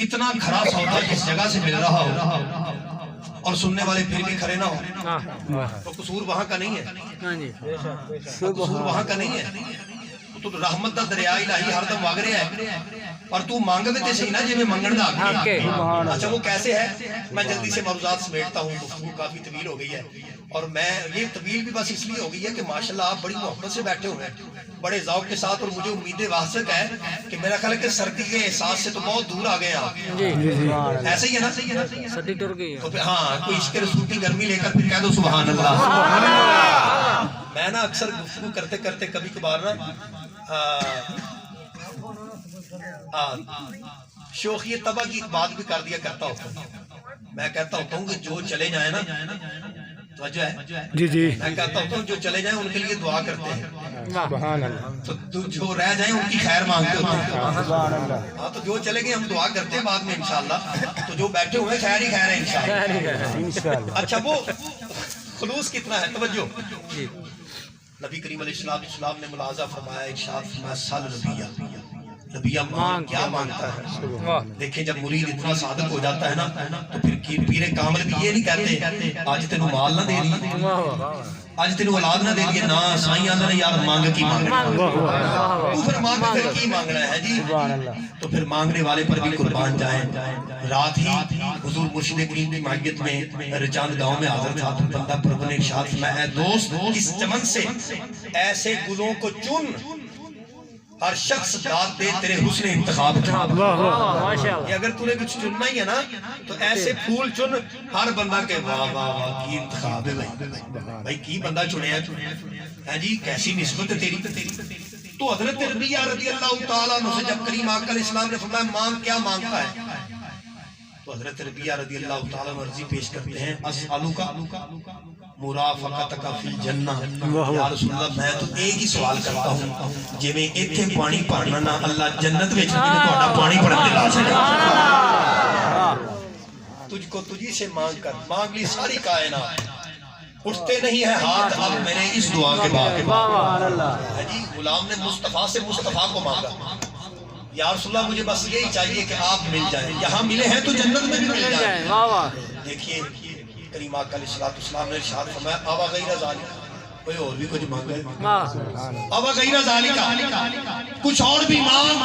اتنا کھرا سودا جس جگہ سے مل رہا ہو اور سننے والے پھر بھی کھڑے نہ ہو تو قصور وہاں کا نہیں ہے، قصور وہاں کا نہیں ہے۔ تو رحمت دا دریا الہی ہر دم واگ رہا ہے اور تو مانگ بھی تے صحیح نا جی میں منگن دا آگے۔ اچھا وہ کیسے ہے؟ میں جلدی سے موضوعات سمیٹتا ہوں، گفتگو کافی طویل ہو گئی ہے، اور میں یہ طویل بھی بس اس لیے ہو گئی ہے کہ ماشاءاللہ آپ بڑی محبت سے بیٹھے ہوئے ہیں، بڑے ذوق کے ساتھ، اور مجھے امید واثق ہے کہ میرا خیال ہے کہ سردی کے احساس سے تو بہت دور آ گئے آپ، ایسے ہی ہے نا؟ سردی ٹر گئی تو ہاں کوئی عشق رسول کی گرمی لے کر پھر کہہ دو سبحان اللہ۔ میں نا اکثر گفتگو کرتے کرتے کبھی کبھار نا شوخی طبع کی بات بھی کر دیا کرتا ہوتا ہوں، میں کہتا ہوتا ہوں کہ جو چلے جائیں نا، توجہ ہے جی جی، میں کہتا ہوتا ہوں جو چلے جائیں ان کے لیے دعا کرتے ہیں، سبحان اللہ، تو جو رہ جائیں ان کی خیر مانگتے ہوتے ہیں۔ سبحان اللہ، ہاں تو جو چلے گئے ہم دعا کرتے ہیں بعد میں انشاءاللہ، تو جو بیٹھے ہوئے خیر ہی خیر ہے انشاءاللہ۔ انشاءاللہ۔ اچھا وہ خلوص کتنا ہے؟ توجہ، نبی کریم علیہ السلام نے ملاحظہ فرمایا، ارشاد فرمایا سل ربیہ، ربیہ مانگ کیا مانگتا ہے؟ دیکھیں جب مرید اتنا صادق ہو جاتا ہے نا تو پھر پیر کامل بھی یہ نہیں کہتے آج تینوں مال نہ دے دیے، آج تینوں اولاد نہ دے دیے، نہ سائیں آندہ نے یار مانگ کی مانگنا، تو پھر مانگ پھر کی مانگنا ہے جی؟ تو پھر مانگنے والے پر بھی قربان جائیں۔ رات ہی حضور مرشد کریم کی معیت میں رچاند گاؤں میں حاضر تھا تو بندہ پرور نے ارشاد فرمایا، اے دوست اس چمن سے ایسے گلوں کو چن، ہر شخص داد دے تیرے حسن انتخاب تھا۔ یہ اگر تُنے کچھ چننا ہی ہے نا تو ایسے پھول چن ہر بندہ کے واہ واہ واہ کی انتخاب ہے بھائی کی بندہ چنے ہے جی، کیسی نسبت ہے تیری۔ تو حضرت ربیہ رضی اللہ تعالیٰ عنہ سے جب کریم آقا علیہ السلام نے فرمایا مانگ کیا مانگتا ہے، تو حضرت ربیہ رضی اللہ تعالیٰ عنہ عرضی پیش کرتے ہیں، اسألوکا مرافقتک فی الجنہ، یا رسول اللہ میں تو ایک ہی سوال کرتا ہوں، جی میں ایتھے پانی پڑھنا نا اللہ جنت میں چاہیے تو اڈا پانی پڑھنے لا سکتا، تجھ کو تجھی سے مانگ کر مانگ لی ساری کائنات، اٹھتے نہیں ہے ہاتھ اب میرے اس دعا کے بعد۔ جی غلام نے مصطفیٰ سے مصطفیٰ کو مانگا، یا رسول اللہ مجھے بس یہی چاہیے کہ آپ مل جائیں، یہاں ملے ہیں تو جنت میں بھی مل جائیں۔ دیکھیے کریم آقا علیہ السلام نے ارشاد فرمایا ابا غیر ذالک، کوئی اور بھی کچھ مانگا ہے؟ ابا غیر ذالک، کچھ اور بھی مانگ۔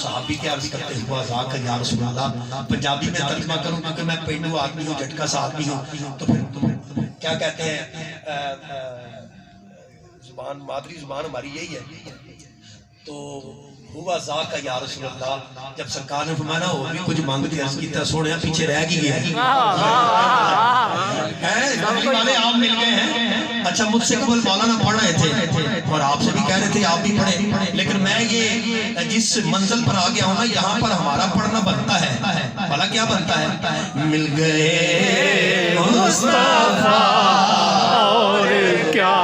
صحابی کے عرض کرتے ہوا ذاک یا رسول اللہ، پنجابی میں ترجمہ کروں کیونکہ میں پینڈو آدمی ہوں، جھٹکا سا آدمی ہوں، تو پھر کیا کہتے ہیں، زبان مادری زبان ہماری یہی ہے، تو ہوا ذاک یا رسول اللہ، جب سرکار نے فرمایا اور بھی کچھ مانگتے عرض کی طرح سوڑے پیچھے رہ گئی ہے، والے آپ مل گئے ہیں۔ اچھا مجھ سے قبل مولانا پڑھ رہے تھے اور آپ سے بھی کہہ رہے تھے آپ بھی پڑھیں، لیکن میں یہ جس منزل پر آ گیا ہوں نا یہاں پر ہمارا پڑھنا بنتا ہے، بھلا کیا بنتا ہے؟ مل گئے مصطفیٰ اور کیا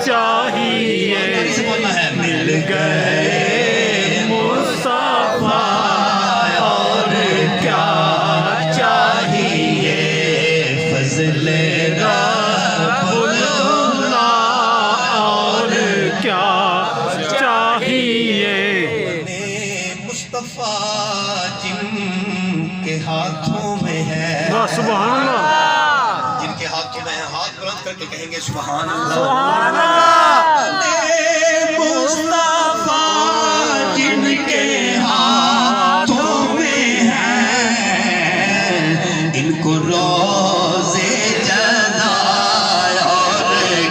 چاہیے، بولنا ہے مل گئے ہاتھوں میں ہے، سبحان اللہ، جن کے ہاتھوں میں ہے ہاتھ بلند کر کے کہیں گے سبحان اللہ، سبحان اللہ، مصطفیٰ کو روزے جزا اور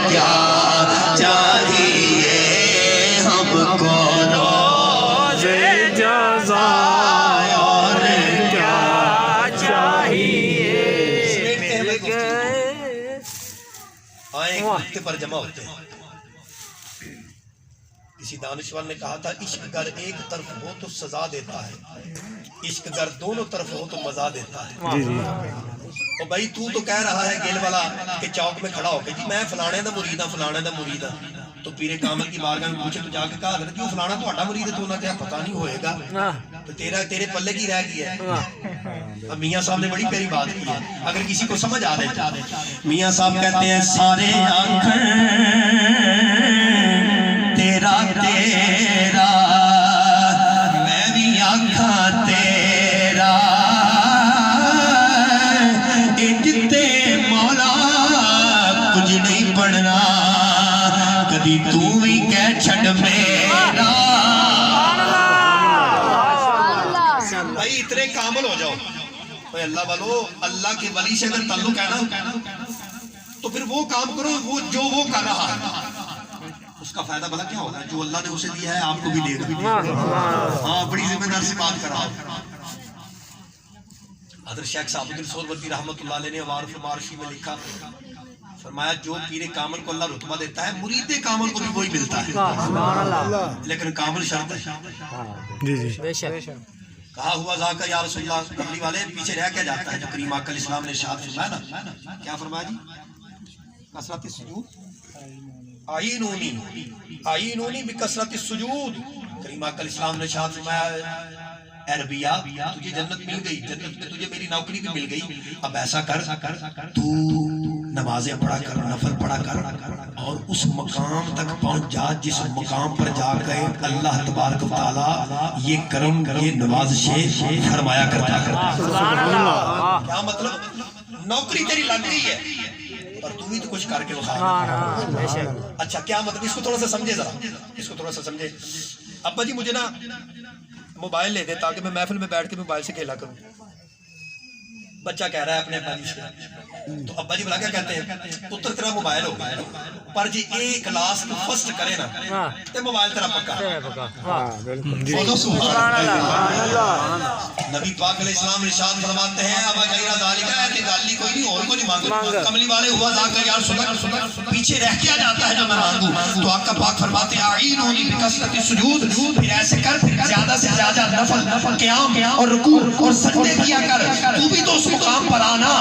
کیا چاہیے ہم کو روزے جزا اور کیا چاہیے آئیں ایک نقطے پر جمع ہوتے ہیں. کسی دانشور نے کہا تھا عشق گر ایک طرف ہو تو سزا دیتا ہے، عشق گر دونوں طرف ہو تو مزہ دیتا ہے. تو بھائی تو کہہ رہا ہے گیل والا کہ چوک میں کھڑا ہو کے جی میں فلانے دا مرید ہاں فلانے دا مرید ہاں، تو پیر کامل کی بارگاہ میں پوچھے تو جا کے کہا حضرت جو فلانا تو ہٹا مرید ہے تو نہ کیا پتہ نہیں ہوئے گا تو تیرے پلے کی رہ گئی ہے. اب میاں صاحب نے بڑی پیاری بات کی ہے اگر کسی کو سمجھ آ رہے. میاں صاحب کہتے ہیں سارے آنکھیں تیرا تیرا میں بھی آنکھاں تیرا اجتے مولا کچھ نہیں پڑھنا کبھی تو بھی کہہ چھڑ میرا. بھائی اتنے کامل ہو جاؤ اللہ والو. اللہ کے ولی سے اگر تعلق ہے نا تو پھر وہ کام کرو وہ جو وہ کر رہا ہے اس کا فائدہ بھلا کیا ہوگا. جو اللہ نے اسے دیا ہے آپ کو بھی دے گا. ہاں بڑی ذمہ دار سے بات کر رہا ہوں. حضرت شیخ صاحب الدین سہروردی رحمۃ اللہ علیہ نے وارث المعارشی میں لکھا فرمایا جو پیر کامل کو اللہ رتبہ دیتا ہے مرید کامل کو بھی وہی ملتا ہے لیکن کامل شرط ہے. کہا ہوا ذاکر یا رسول اللہ قبلی والے پیچھے رہ کیا جاتا ہے جو کریم آقا علیہ السلام نے ارشاد فرمایا نا کیا فرمایا جی کثرت السجود آئینونی بکثرت السجود. کریم آقا علیہ السلام نے ارشاد فرمایا اے ربیہ تجھے جنت مل گئی جنت میں تجھے میری نوکری بھی مل گئی اب ایسا کر تو نمازیں پڑھا کر نفل پڑھا کر اور اس مقام تک پہنچ جا جس مقام پر جا کے اللہ تبارک و تعالی یہ کرم یہ نوازشیں فرمایا کرتا ہے. کیا مطلب نوکری تیری لگ گئی ہے اور تو بھی تو کچھ کر کے بخار. اچھا کیا مطلب اس کو تھوڑا سا سمجھے ذرا اس کو تھوڑا سا سمجھے. ابا جی مجھے نا موبائل لے دے تاکہ میں محفل میں بیٹھ کے موبائل سے کھیلا کروں. بچہ کہہ رہا ہے اپنے ابا جی سے تو ابا جی بلا کیا کہتے ہیں پتر تیرا موبائل ہو گیا پر جی ایک کلاس تو فرسٹ کرے نا تے موبائل تیرا پکا. بولو سبحان اللہ. نبی پاک علیہ السلام ارشاد فرماتے ہیں ابا غیر ذالک ہے کہ گالی کوئی نہیں اور کو نہیں مانگو. کملی والے ہوا ذاکر یا رسول اللہ پیچھے رہ کیا جاتا ہے جو میں مانگوں تو آقا پاک فرماتے ہیں اعینونی بکثرت السجود پھر ایسے کر پھر زیادہ سے زیادہ نفل قیام اور رکوع اور سجدے کیا کر تو بھی تو اس مقام پر آنا.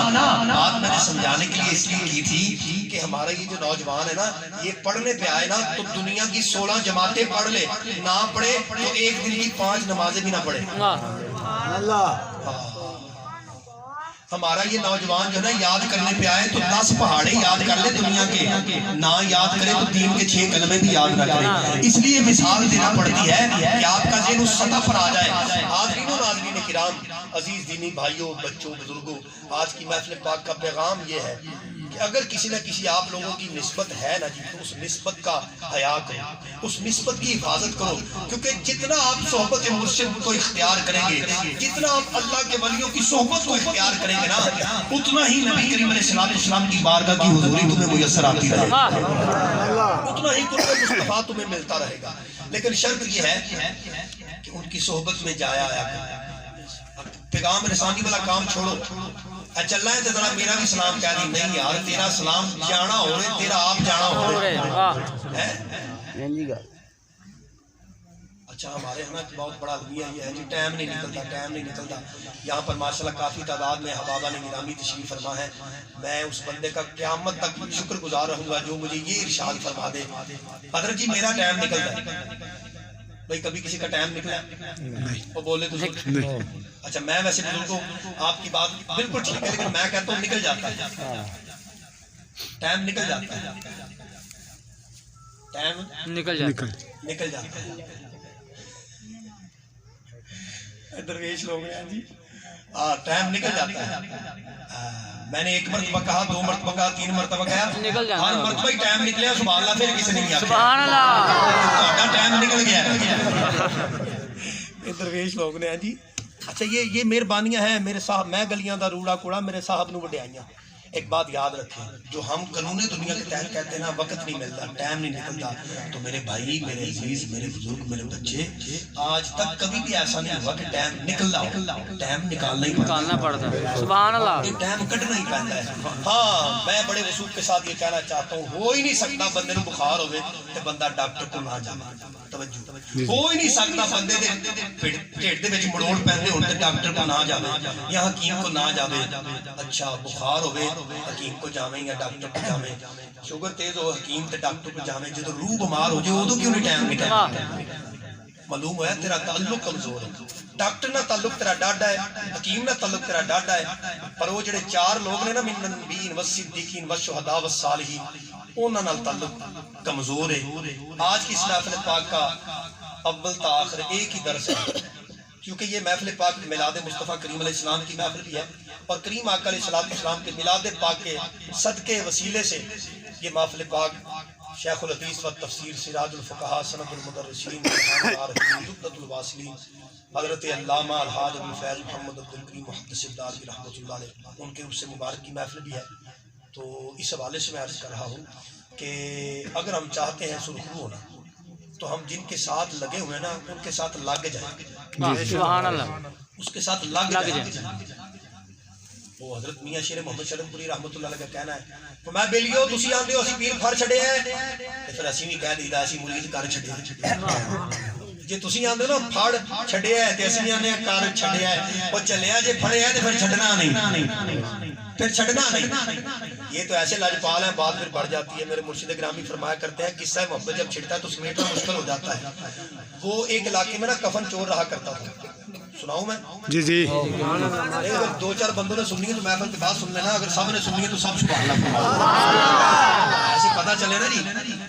بات میں نے سمجھانے کے لیے اس لیے کی تھی کہ ہمارا یہ جو نوجوان ہے نا یہ پڑھنے پہ آئے نا تو دنیا کی 16 جماعتیں پڑھ لے نہ پڑھے تو ایک دن کی 5 نمازیں بھی نہ پڑھے. ہمارا یہ نوجوان جو ہے نا یاد کرنے پہ آئے تو 10 پہاڑے یاد کر لے دنیا کے نہ یاد کرے تو دین کے 6 کلمے بھی یاد نہ کرے. اس لیے مثال دینا پڑتی ہے کہ آپ کا ذہن اس سطح پر آ جائے. حاضرین و ناظرین کرام عزیز دینی بھائیوں بچوں بزرگوں آج کی محفل پاک کا پیغام یہ ہے کہ اگر کسی نہ کسی آپ لوگوں کی نسبت ہے نا جی تو اس نسبت کا حیا کرو اس نسبت کی حفاظت کرو کیونکہ جتنا آپ صحبت مرشد کو اختیار کریں گے جتنا آپ اللہ کے ولیوں کی صحبت کو اختیار کریں گے نا اتنا ہی نبی کریم علیہ السلام کی بارگاہ کی حضوری تمہیں میسر آتی رہے گی اتنا ہی قرب مصطفیٰ تمہیں ملتا رہے گا. لیکن شرط یہ ہے کہ ان کی صحبت میں جایا آیا کرو. پیغام رسانی والا کام چھوڑو چل رہا ہے تو ذرا میرا بھی سلام کہہ دی نہیں یار تیرا سلام جانا ہو رہے تیرا آپ جانا ہو رہے. اچھا ہمارے ہمیں بہت بڑا المیہ یہ ہے جی ٹائم نہیں نکلتا. یہاں پر ماشاءاللہ کافی تعداد میں احباب نے گرامی تشریف فرما ہے. میں اس بندے کا قیامت تک شکر گزار رہوں گا جو مجھے یہ ارشاد فرما دے حضرت جی میرا ٹائم نکلتا ہے. بھئی کبھی کسی کا ٹائم نکلا وہ بولے تو اچھا میں ویسے بزرگوں آپ کی بات بالکل ٹھیک ہے لیکن میں کہتا ہوں نکل جاتا ہے ٹائم نکل جاتا ہے. درویش لوگ ہیں جی ٹائم نکل جاتا ہے. میں نے 1 مرتبہ کہا 2 مرتبہ کہا 3 مرتبہ کہا ہر مرتبہ ہی ٹائم نکلے سبحان اللہ پھر کسی نے نہیں آتا سبحان اللہ ٹائم نکل گیا. درویش لوگ نے ہیں جی اچھا یہ مہربانیاں ہیں میرے صاحب، میں گلیاں دا روڑا کوڑا میرے صاحب نو وڈیائیاں. ایک بات یاد رکھیں، جو ہم قانون دنیا کے تحت کہتے ہیں نا وقت نہیں ملتا، ٹائم نہیں نکلتا، تو میرے بھائی، میرے عزیز، میرے بزرگ، میرے بچے، آج تک کبھی بھی ایسا نہیں ہوا کہ ٹائم نکل رہا ہو. ٹائم نکالنا پڑتا ہے. سبحان اللہ. ٹائم کٹنا ہی پڑتا ہے. ہاں میں بڑے وصول کے ساتھ یہ کہنا چاہتا ہوں، ہو ہی نہیں سکتا بندے نو بخار ہوئے تو بندہ ڈاکٹر کو نہ جائے. توجہ، ہو ہی نہیں سکتا بندے دے ڈھڈ دے وچ مڑوڑ پیندے ہون تے ڈاکٹر کو نہ جاوے یا حکیم کو نہ جاوے. اچھا بخار ہوئے حکیم کو جاویں یا ڈاکٹر کو جاویں، شوگر تیز ہو حکیم تے ڈاکٹر کو جاویں. جدو روح بیمار ہو جائے ادو کیوں نہیں ٹائم نکلتا؟ معلوم ہوا تیرا تعلق کمزور ہے. ڈاکٹر نہ تعلق تیرا ڈاڈا ہے، حکیم نہ تعلق تیرا ڈاڈا ہے، پر وہ جڑے چار لوگ نے نا من النبیین والصدیقین والشہداء والصالحین، انہاں نال تعلق کمزور ہے. آج کی اس محفل پاک کا اول تا آخر ایک ہی درس ہے، کیونکہ یہ محفل پاک میلاد مصطفیٰ کریم علیہ السلام کی محفل بھی ہے، اور کریم آقا علیہ السلام کے میلاد پاک کے صدقے وسیلے سے یہ محفل پاک شیخ الحدیث و تفسیر سراج الفقہاء سند المدرسین عبدت الواصلین حضرت علامہ الحاج ابو فیض محمد عبد الکریم محدث الدار رحمۃ اللہ علیہ، ان کے عرس مبارک کی محفل بھی ہے. تو اس حوالے سے میں عرض کر رہا ہوں کہ اگر ہم چاہتے ہیں سرخرو ہونا تو ہم جن کے ساتھ لگے ہوئے نا ان کے ساتھ لگ جائیں. سبحان اللہ. اس کے ساتھ لگ جائیں. وہ حضرت میاں شیر محمد شرف پوری رحمۃ اللہ علیہ کا کہنا ہے کہ میں بیلیو تسی آندے ہو اسی پیر پھڑ چھڑے ہیں تے پھر اسی بھی کہہ دیدا اسی مرید کر چھڑے ہیں. جے تسی آندے ہو نا پھڑ چھڑے ہیں تے اسی آندے کر چھڑے ہیں، او چلیا جے پھڑے ہیں تے پھر چھڈنا نہیں، پھر چھڈنا نہیں. یہ تو ایسے لاجپال ہیں بات پھر بڑھ جاتی ہے. میرے مرشد گرامی فرمایا کرتے ہیں قصہ محبت جب چھڑتا ہے تو سمیٹنا مشکل ہو جاتا ہے. وہ ایک علاقے میں نا کفن چور رہا کرتا تھا. سناؤں میں؟ جی جی. اگر دو چار بندوں نے سننی ہے تو محفل کی بات سن لینا، اگر سب نے سننی ہے تو سب سبحان اللہ ایسے پتہ چلے نا جی.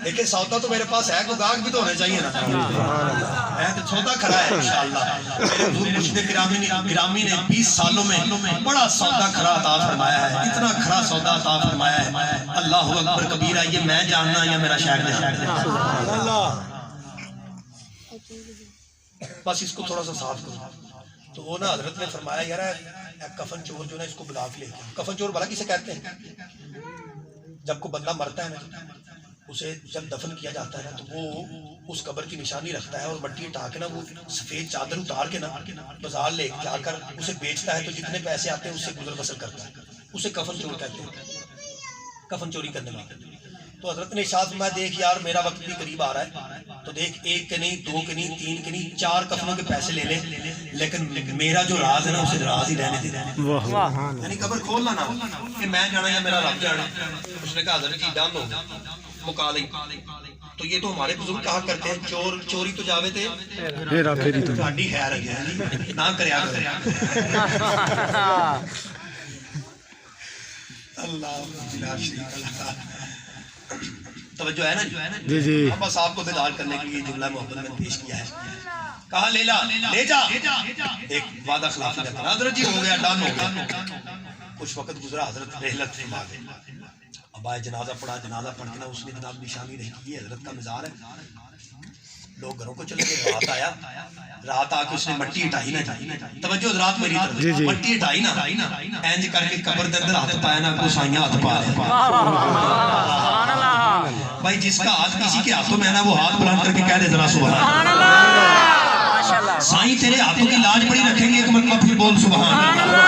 لیکن سودا تو میرے پاس ہے، کوئی گاہک بھی تو ہونے چاہیے نا. ہے تو سودا کھڑا ہے انشاءاللہ. میرے حضور مرشد گرامی نے 20 سالوں میں بڑا سودا کھڑا عطا فرمایا ہے، اتنا کھڑا سودا عطا فرمایا ہے. اللہ اکبر کبیرہ. یہ میں جاننا یا میرا شاعر جاننا؟ بس اس کو تھوڑا سا صاف کرو. تو وہ نا حضرت نے فرمایا یار کفن چور جو نا اس کو بلا کے لے کے. کفن چور بھلا کسے کہتے ہیں؟ جب کوئی بندہ مرتا ہے نا اسے جب دفن کیا جاتا ہے نا تو وہ اس قبر کی نشانی رکھتا ہے اور مٹی ہٹا کے نا وہ سفید چادر اتار کے نا بازار لے جا کر اسے بیچتا ہے، تو جتنے پیسے آتے ہیں اس سے گزر بسر کرتا ہے. اسے کفن چور کہتے ہیں، کفن چوری کرنے والا. تو حضرت نے ارشاد فرمایا دیکھ یار میرا وقت بھی قریب آ رہا ہے، تو دیکھ ایک کے نہیں، دو کے نہیں، تین کے نہیں، 4 کفنوں کے پیسے لے لے، لیکن میرا جو راز ہے نا اسے راز ہی رہنے دے. یعنی قبر کھولنا نہ کہ میں جانا یا میرا رب جانا. اس نے کہا حضرت جی ڈن ہو مکا لیں. تو یہ تو ہمارے بزرگ کہا کرتے ہیں چور چوری تو جاوے تھے ساڈی خیر ہے نہ کریا اللہ. توجہ ہے نا جی جی. بس آپ کو بیدار کرنے کے لیے جملہ محبت میں پیش کیا ہے. کہا لے جا ایک وعدہ خلافی کا کرا. حضرت جی ہو گیا ڈن ہو گیا. کچھ وقت گزرا حضرت رحلت فرما گئے. اب آئے جنازہ پڑھا، جنازہ پڑھ کے نا اس نے جناب نشانی رہی کی. حضرت کا مزار ہے، لوگ گھروں کو چلے گئے. رات آیا، رات آ کے اس نے مٹی ہٹائی نا. توجہ رات میری طرف، مٹی ہٹائی نا اینج کر کے قبر دے اندر ہاتھ پایا نا، کو سائیاں ہاتھ پا بھائی جس کا ہاتھ کسی کے ہاتھوں میں ہے نا وہ ہاتھ بلند کر کے کہہ دے ذرا سبحان اللہ. سائیں تیرے ہاتھوں کی لاج بڑی رکھیں گے، ایک مرتبہ پھر بول سبحان اللہ.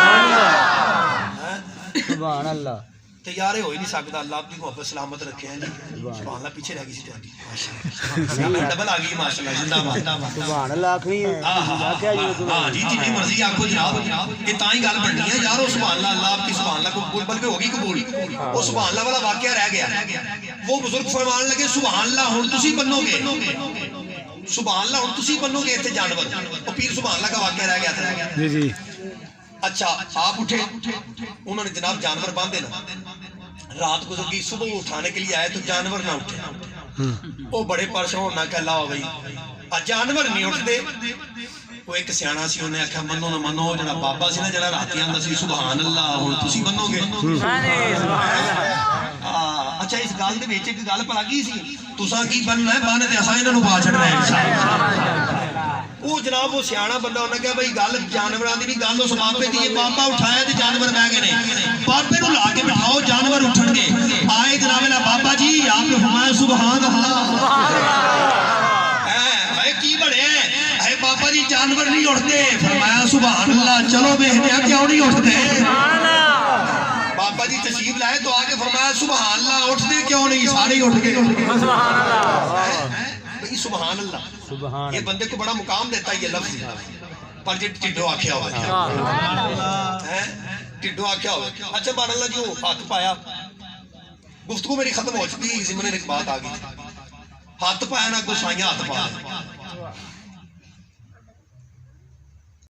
سبحان اللہ. تیارے ہو ہی نہیں سکتا. اللہ آپ کی محبت سلامت رکھے ہیں جی. سبحان اللہ. پیچھے رہ گئی سی تیاری ماشاءاللہ ڈبل آ گئی ماشاءاللہ. زندہ باد سبحان اللہ. آخری ہاں جی جتنی مرضی آخو جناب، یہ تاں ہی گل بننی ہے یار. وہ سبحان اللہ اللہ آپ کی سبحان اللہ کو قبول، بلکہ ہوگی قبول. وہ سبحان اللہ والا واقعہ رہ گیا. وہ بزرگ فرمان لگے سبحان اللہ ہن تسی بنو گے، سبحان اللہ ہن تسی بنو گے اتنے جانور. وہ پیر سبحان اللہ کا واقعہ رہ گیا تھا. جی جی. اچھا آپ اٹھے، انہوں نے جناب جانور باندھے نا. رات گزر گئی، صبح اٹھانے کے لیے آئے تو جانور نہ اٹھے. وہ بڑے پریشان نہ کہ اللہ ہو گئی جانور نہیں اٹھتے. وہ ایک سیانا سی انہیں آخیا منو نہ منو، جڑا بابا سی نا جڑا راتی آندا سی سبحان اللہ ہن تسی بنو گے. اچھا اس گل دے وچ ایک گل پلا گئی سی، تساں کی بننا ہے؟ بن تے اساں انہاں نوں پا چھڈنا ہے. وہ جناب وہ سیاح بندہ انہیں کہا بھائی گل جانوروں کی نہیں گل اس بابے کی بابا اٹھایا تو جانور بہ گئے بابے نو لا کے بٹھاؤ جانور اٹھن گے آئے جناب بابا جی آپ نے فرمایا سبحان اللہ کی بڑے اے بابا جی جانور نہیں اٹھتے فرمایا سبحان اللہ چلو دیکھتے کیوں نہیں اٹھتے بابا جی تشریف لائے تو آگے فرمایا سبحان اللہ اٹھتے کیوں نہیں سارے ہی اٹھ گئے سبحان اللہ یہ بندے کو بڑا مقام دیتا ہے یہ لفظ پر جی ٹڈو آکھیا ہوا ٹڈو آکھیا ہوا اچھا بان اللہ جو ہاتھ پایا گفتگو میری ختم ہو چکی ضمن ایک بات آ گئی ہاتھ پایا نہ گسائیاں ہاتھ پایا